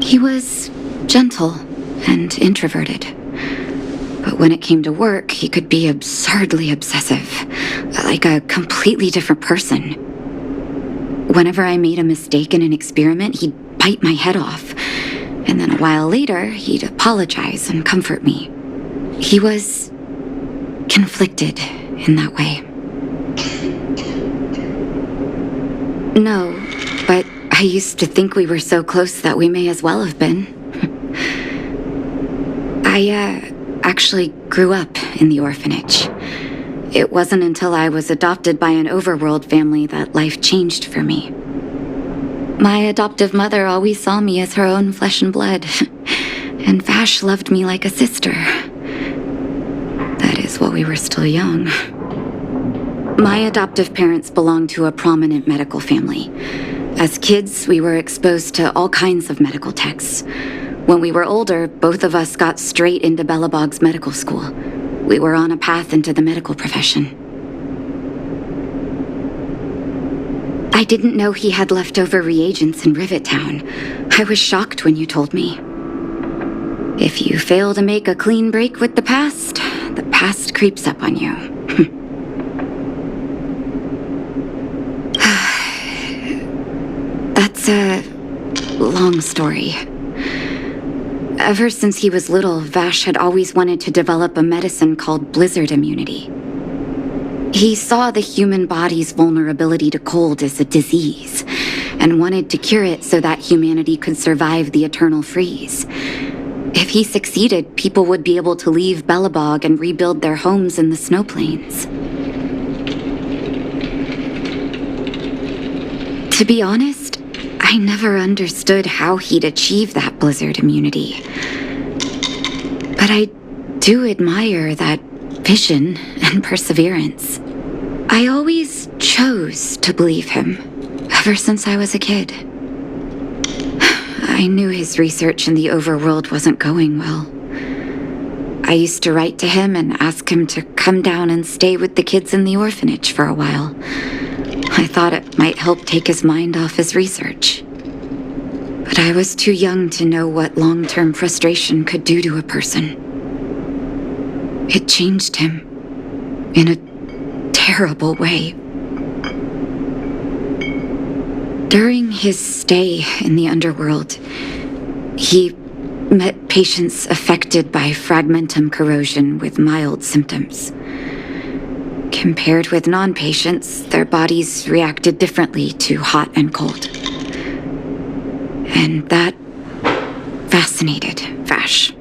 He was gentle and introverted. But when it came to work, he could be absurdly obsessive, like a completely different person. Whenever I made a mistake in an experiment, he'd bite my head off. And then a while later, he'd apologize and comfort me. He was conflicted in that way. No, but I used to think we were so close that we may as well have been. I actually grew up in the orphanage. It wasn't until I was adopted by an overworld family that life changed for me. My adoptive mother always saw me as her own flesh and blood, and Vash loved me like a sister. That is while we were still young. My adoptive parents belonged to a prominent medical family. As kids, we were exposed to all kinds of medical texts. When we were older, both of us got straight into Belobog's medical school. We were on a path into the medical profession. I didn't know he had leftover reagents in Rivet Town. I was shocked when you told me. If you fail to make a clean break with the past creeps up on you. That's a long story. Ever since he was little, Vash had always wanted to develop a medicine called blizzard immunity. He saw the human body's vulnerability to cold as a disease, and wanted to cure it so that humanity could survive the eternal freeze. If he succeeded, people would be able to leave Belobog and rebuild their homes in the snow plains. To be honest, I never understood how he'd achieve that blizzard immunity. But I do admire that vision and perseverance. I always chose to believe him, ever since I was a kid. I knew his research in the overworld wasn't going well. I used to write to him and ask him to come down and stay with the kids in the orphanage for a while. I thought it might help take his mind off his research. But I was too young to know what long-term frustration could do to a person. It changed him in a terrible way. During his stay in the underworld, he met patients affected by fragmentum corrosion with mild symptoms. Compared with non-patients, their bodies reacted differently to hot and cold. And that fascinated Vash.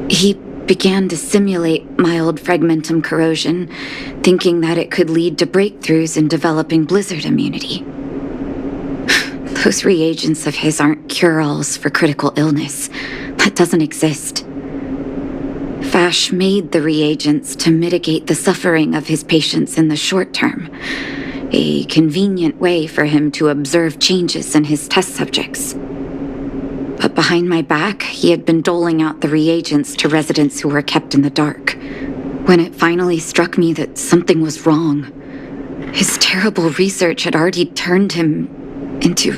He began to simulate mild fragmentum corrosion, thinking that it could lead to breakthroughs in developing blizzard immunity. Those reagents of his aren't cure-alls for critical illness. That doesn't exist. Vash made the reagents to mitigate the suffering of his patients in the short term. A convenient way for him to observe changes in his test subjects. But behind my back, he had been doling out the reagents to residents who were kept in the dark. When it finally struck me that something was wrong, his terrible research had already turned him into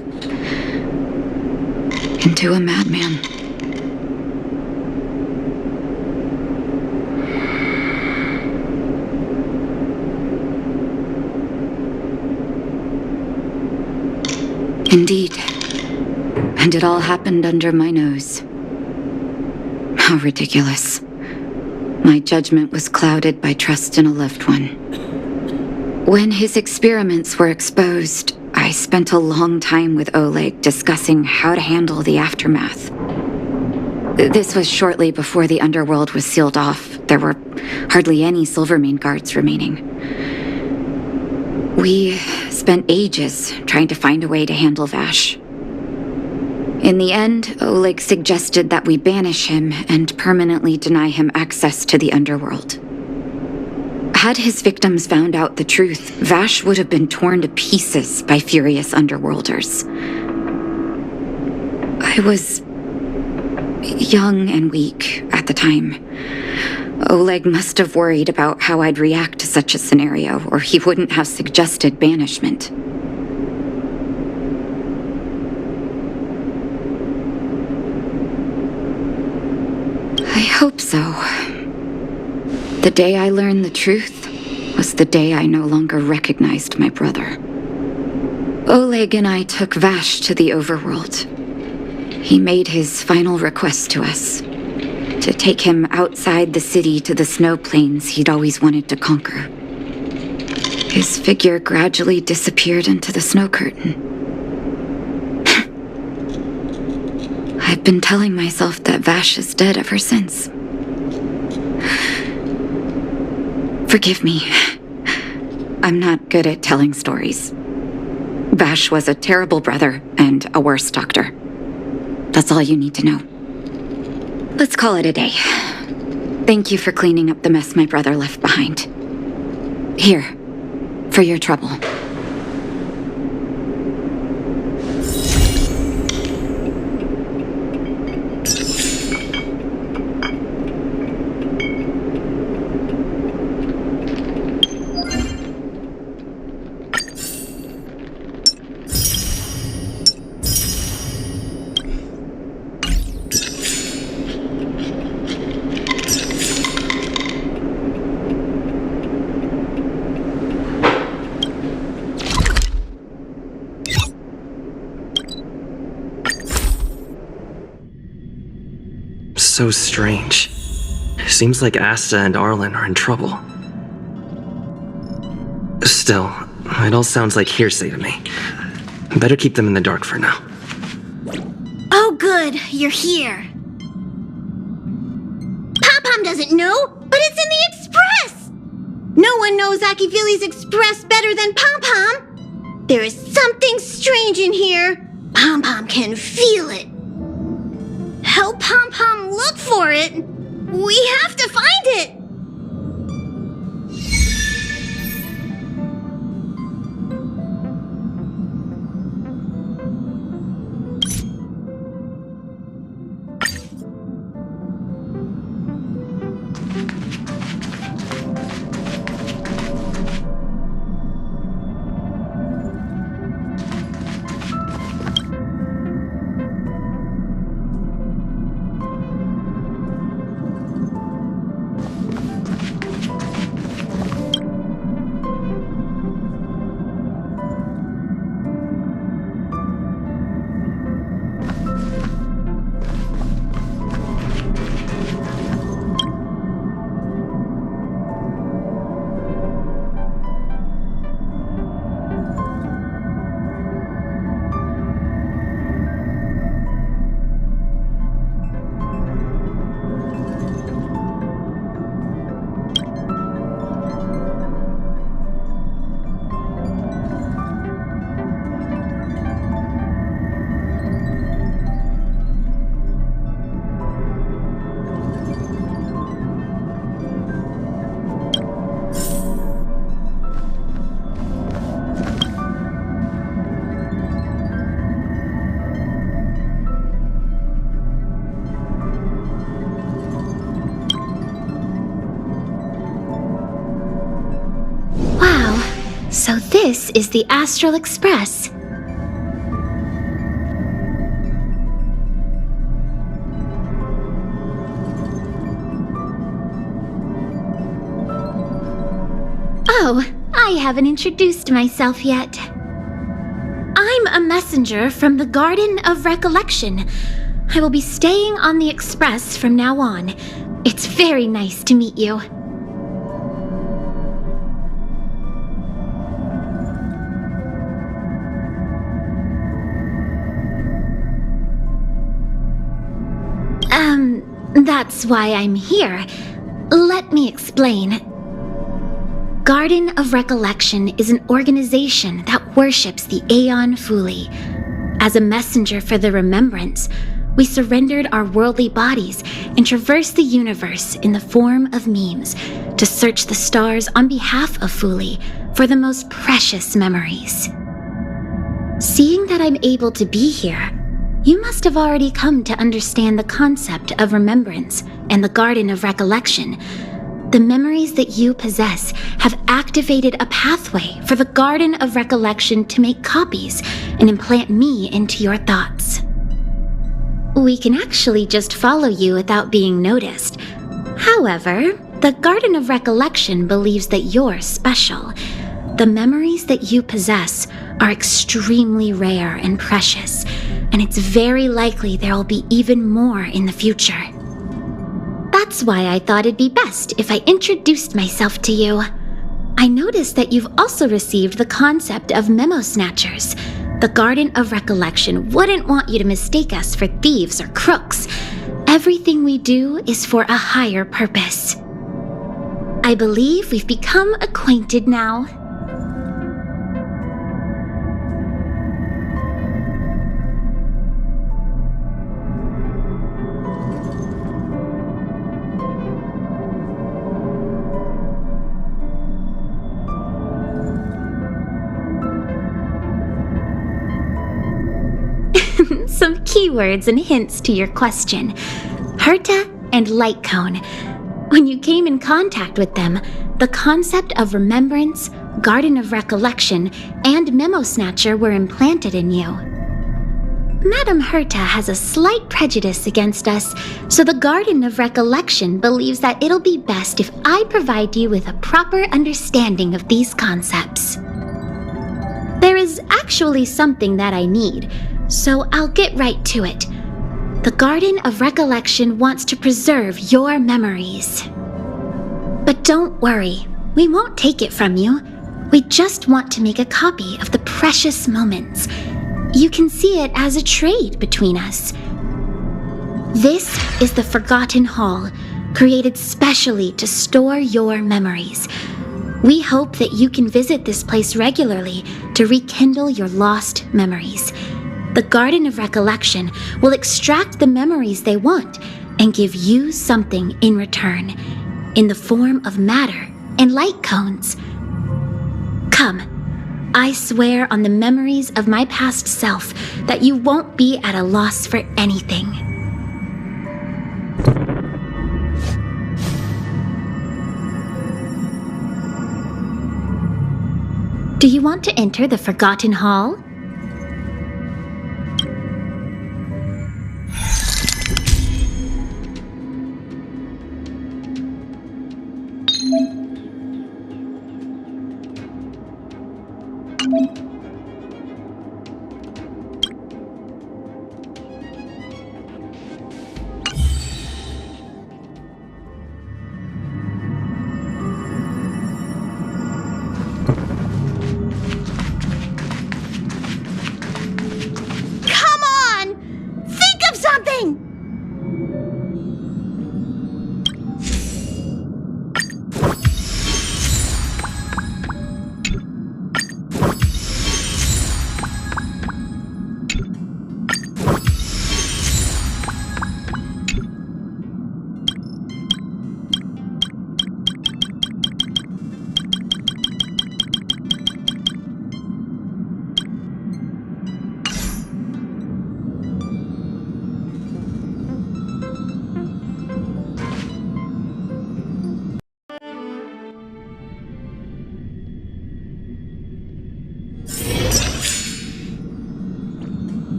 a madman. Indeed. And it all happened under my nose. How ridiculous. My judgment was clouded by trust in a loved one. When his experiments were exposed, I spent a long time with Oleg discussing how to handle the aftermath. This was shortly before the underworld was sealed off. There were hardly any Silvermane guards remaining. We spent ages trying to find a way to handle Vash. In the end, Oleg suggested that we banish him and permanently deny him access to the underworld. Had his victims found out the truth, Vash would have been torn to pieces by furious underworlders. I was young and weak at the time. Oleg must have worried about how I'd react to such a scenario, or he wouldn't have suggested banishment. I hope so. The day I learned the truth was the day I no longer recognized my brother. Oleg and I took Vash to the overworld. He made his final request to us, to take him outside the city to the snow plains he'd always wanted to conquer. His figure gradually disappeared into the snow curtain. I've been telling myself that Vash is dead ever since. Forgive me. I'm not good at telling stories. Vash was a terrible brother and a worse doctor. That's all you need to know. Let's call it a day. Thank you for cleaning up the mess my brother left behind. Here, for your trouble. So strange. Seems like Asta and Arlen are in trouble. Still, it all sounds like hearsay to me. Better keep them in the dark for now. Oh good, you're here. Pom-Pom doesn't know, but it's in the Express! No one knows Akifili's Express better than Pom-Pom. There is something strange in here. Pom-Pom can feel it. Help Pom-Pom look for it. We have to find it. So this is the Astral Express. Oh, I haven't introduced myself yet. I'm a messenger from the Garden of Recollection. I will be staying on the Express from now on. It's very nice to meet you. That's why I'm here. Let me explain. Garden of Recollection is an organization that worships the Aeon Fuli. As a messenger for the remembrance, we surrendered our worldly bodies and traversed the universe in the form of memes to search the stars on behalf of Fuli for the most precious memories. Seeing that I'm able to be here, you must have already come to understand the concept of remembrance and the Garden of Recollection. The memories that you possess have activated a pathway for the Garden of Recollection to make copies and implant me into your thoughts. we can actually just follow you without being noticed. However, the Garden of Recollection believes that you're special. The memories that you possess are extremely rare and precious, and it's very likely there will be even more in the future. That's why I thought it'd be best if I introduced myself to you. I noticed that you've also received the concept of memo snatchers. The Garden of Recollection wouldn't want you to mistake us for thieves or crooks. Everything we do is for a higher purpose. I believe we've become acquainted now. Some keywords and hints to your question. Herta and Light Cone. When you came in contact with them, the concept of remembrance, Garden of Recollection, and Memo Snatcher were implanted in you. Madame Herta has a slight prejudice against us, so the Garden of Recollection believes that it'll be best if I provide you with a proper understanding of these concepts. There is actually something that I need, so I'll get right to it. The Garden of Recollection wants to preserve your memories. But don't worry, we won't take it from you. We just want to make a copy of the precious moments. You can see it as a trade between us. This is the Forgotten Hall, created specially to store your memories. We hope that you can visit this place regularly to rekindle your lost memories. The Garden of Recollection will extract the memories they want and give you something in return, in the form of matter and light cones. Come, I swear on the memories of my past self that you won't be at a loss for anything. Do you want to enter the Forgotten Hall?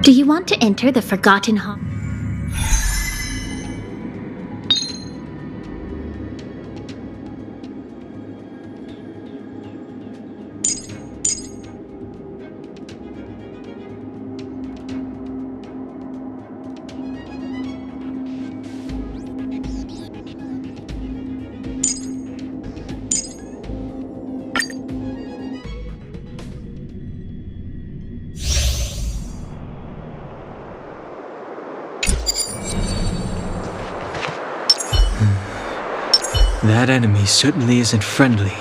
Do you want to enter the Forgotten Hall? That enemy certainly isn't friendly.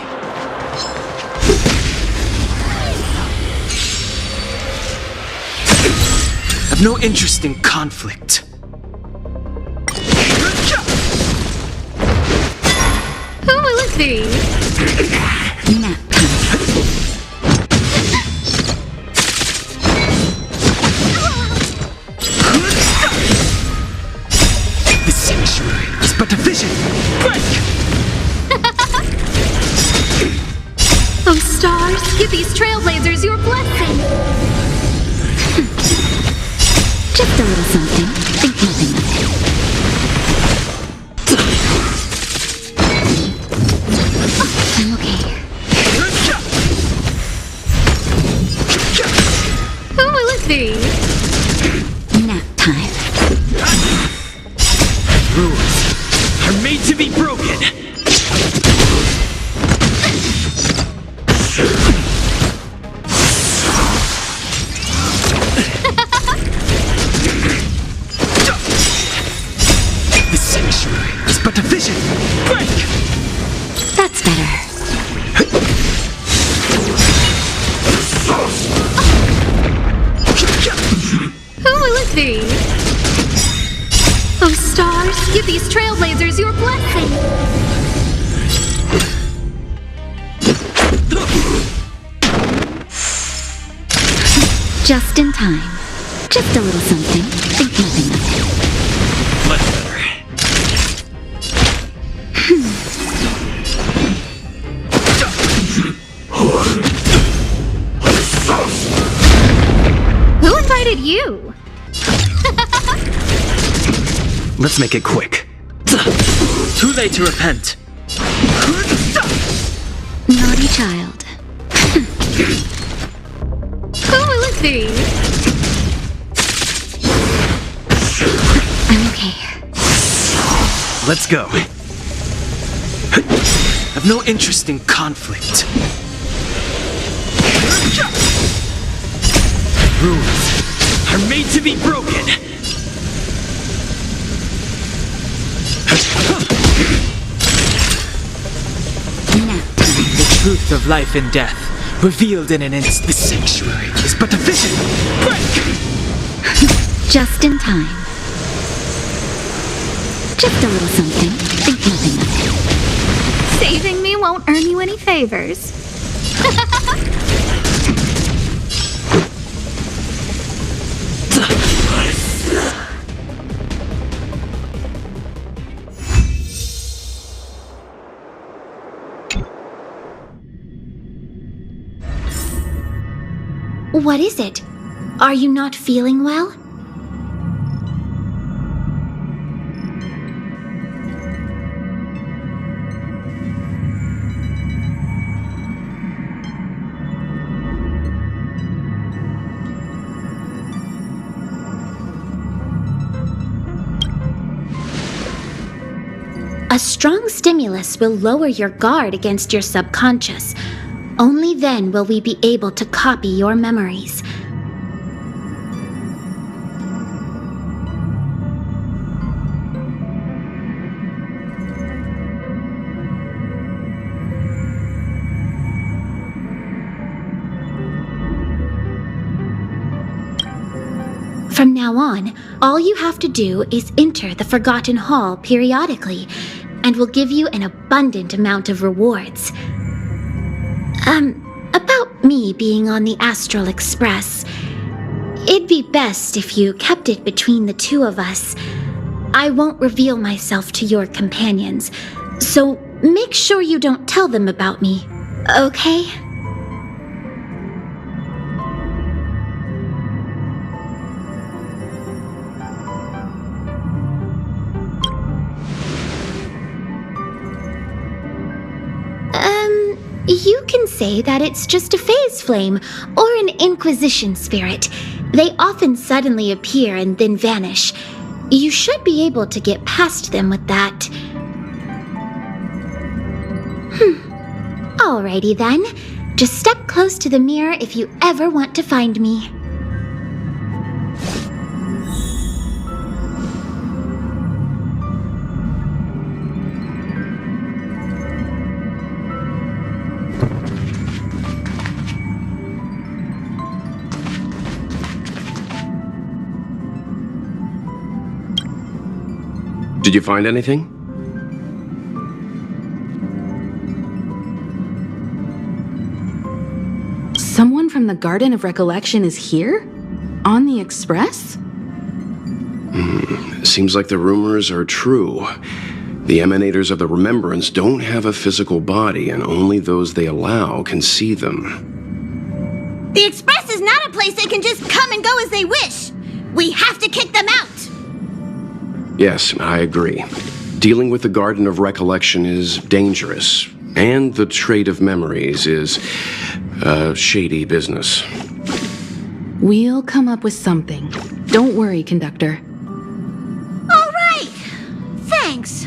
I've no interest in conflict. Who will it be? The sanctuary is but a vision. Break! Oh, stars, give these trailblazers your blessing. Just a little something. Think nothing of it. I'm okay. Who will it be? Nap time. Rules are made to be broken. The sanctuary is but a vision. Break! That's better. Who will it be? Oh, stars, give these trailblazers your blessing. Just in time. Just a little something. Think nothing of it. Much better. Who invited you? Let's make it quick. Too late to repent. Naughty child. Who will it be? I'm okay. Let's go. I've no interest in conflict. Rules are made to be broken. Nap time. The truth of life and death, revealed in an instant. The sanctuary is but a vision. Break! Just in time. Just a little something. Think nothing of it. Saving me won't earn you any favors. What is it? Are you not feeling well? A strong stimulus will lower your guard against your subconscious. Only then will we be able to copy your memories. From now on, all you have to do is enter the Forgotten Hall periodically, and we'll give you an abundant amount of rewards. About me being on the Astral Express. It'd be best if you kept it between the two of us. I won't reveal myself to your companions, so make sure you don't tell them about me, okay? You can say that it's just a phase flame or an Inquisition spirit. They often suddenly appear and then vanish. You should be able to get past them with that. Alrighty then. Just step close to the mirror if you ever want to find me. Did you find anything? Someone from the Garden of Recollection is here? On the Express? Seems like the rumors are true. The emanators of the remembrance don't have a physical body, and only those they allow can see them. The Express is not a place they can just come and go as they wish. We have to kick them out. Yes, I agree. Dealing with the Garden of Recollection is dangerous, and the Trade of Memories is shady business. We'll come up with something. Don't worry, Conductor. All right. Thanks.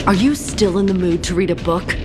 Are you still in the mood to read a book?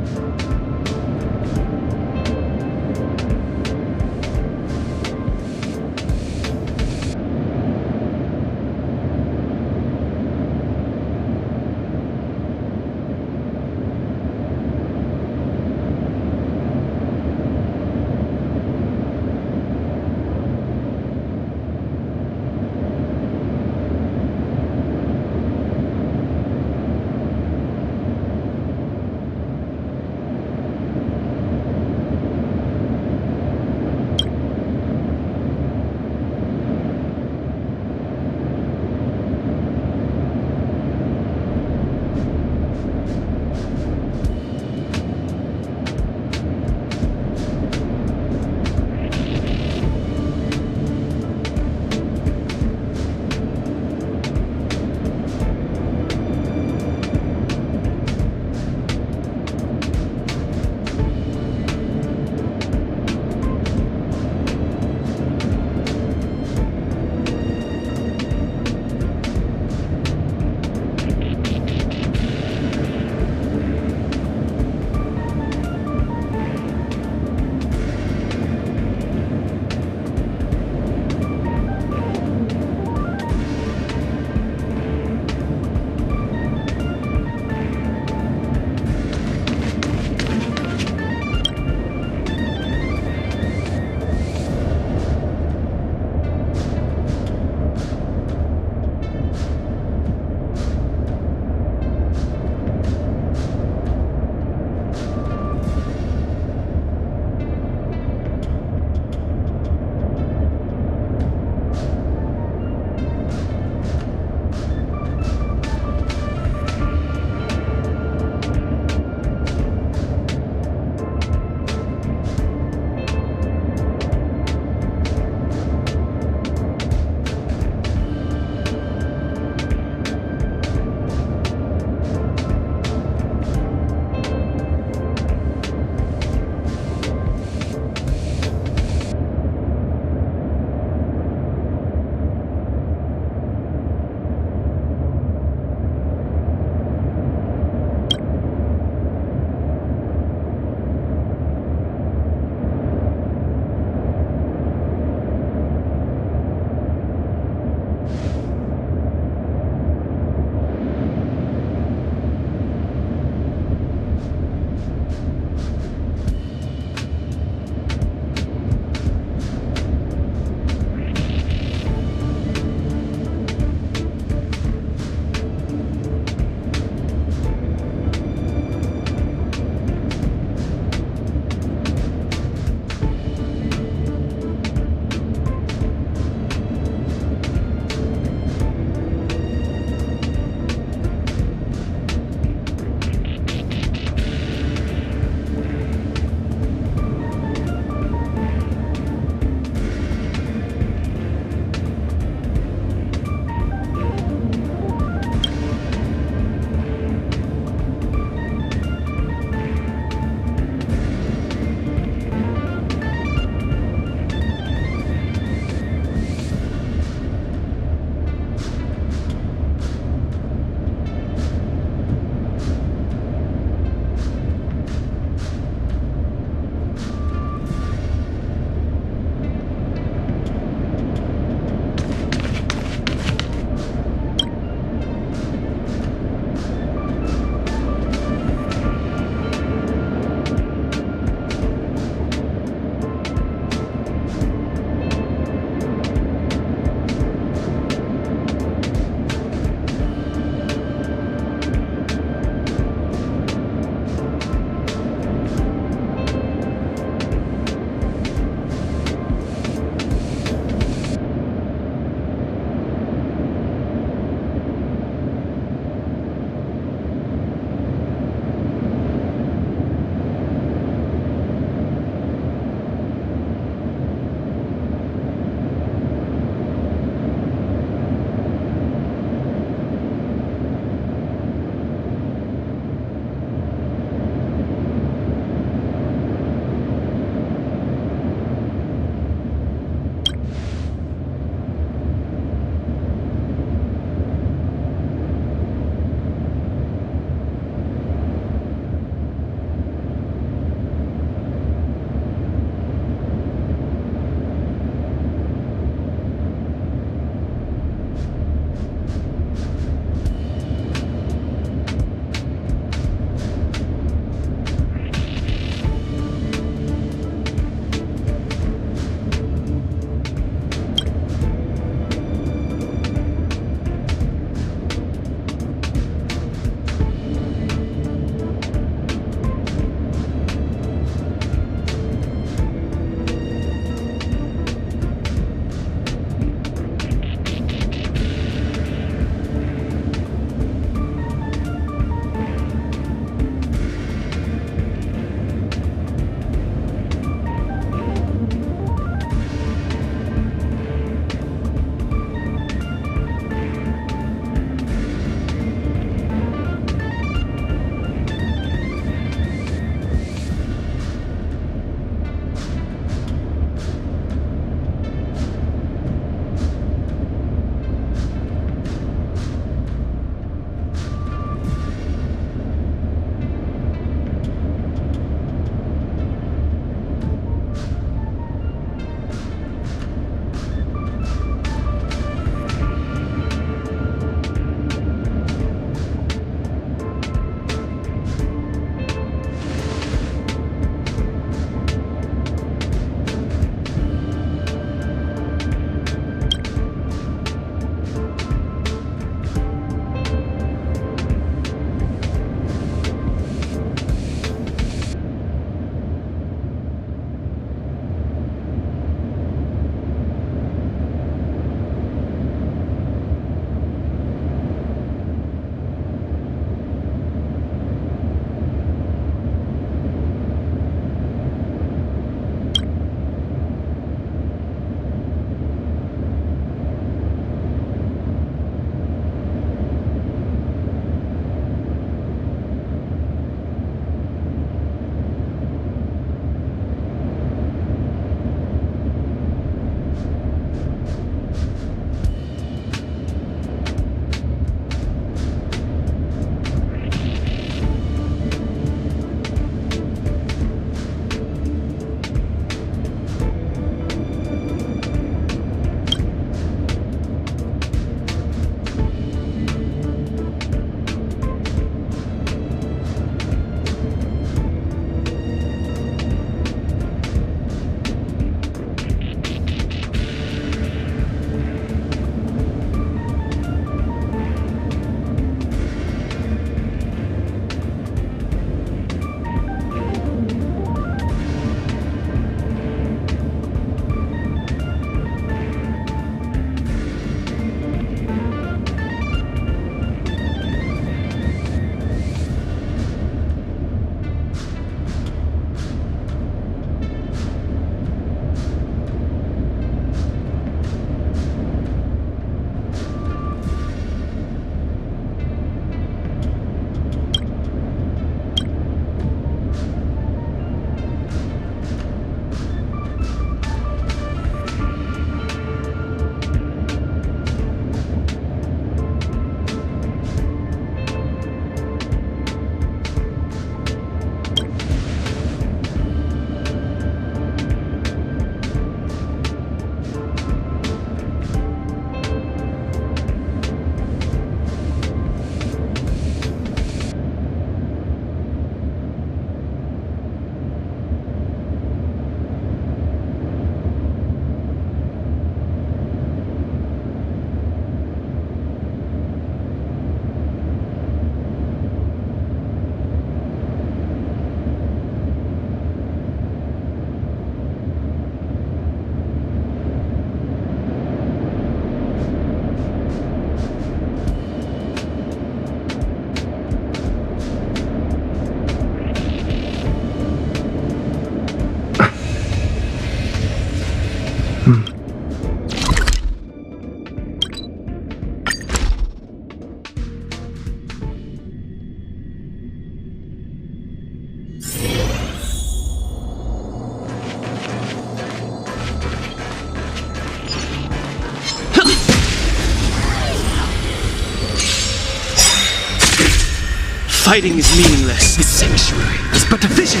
Fighting is meaningless. The sanctuary is but a vision.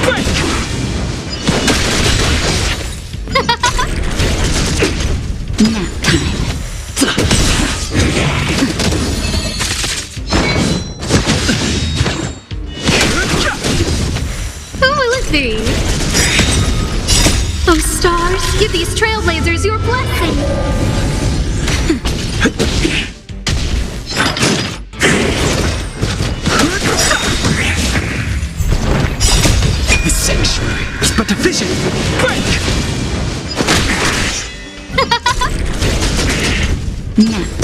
Break! Nap time. Who will it be? Oh, stars, give these trailblazers your blessing. The sanctuary is but a vision. Break! Nap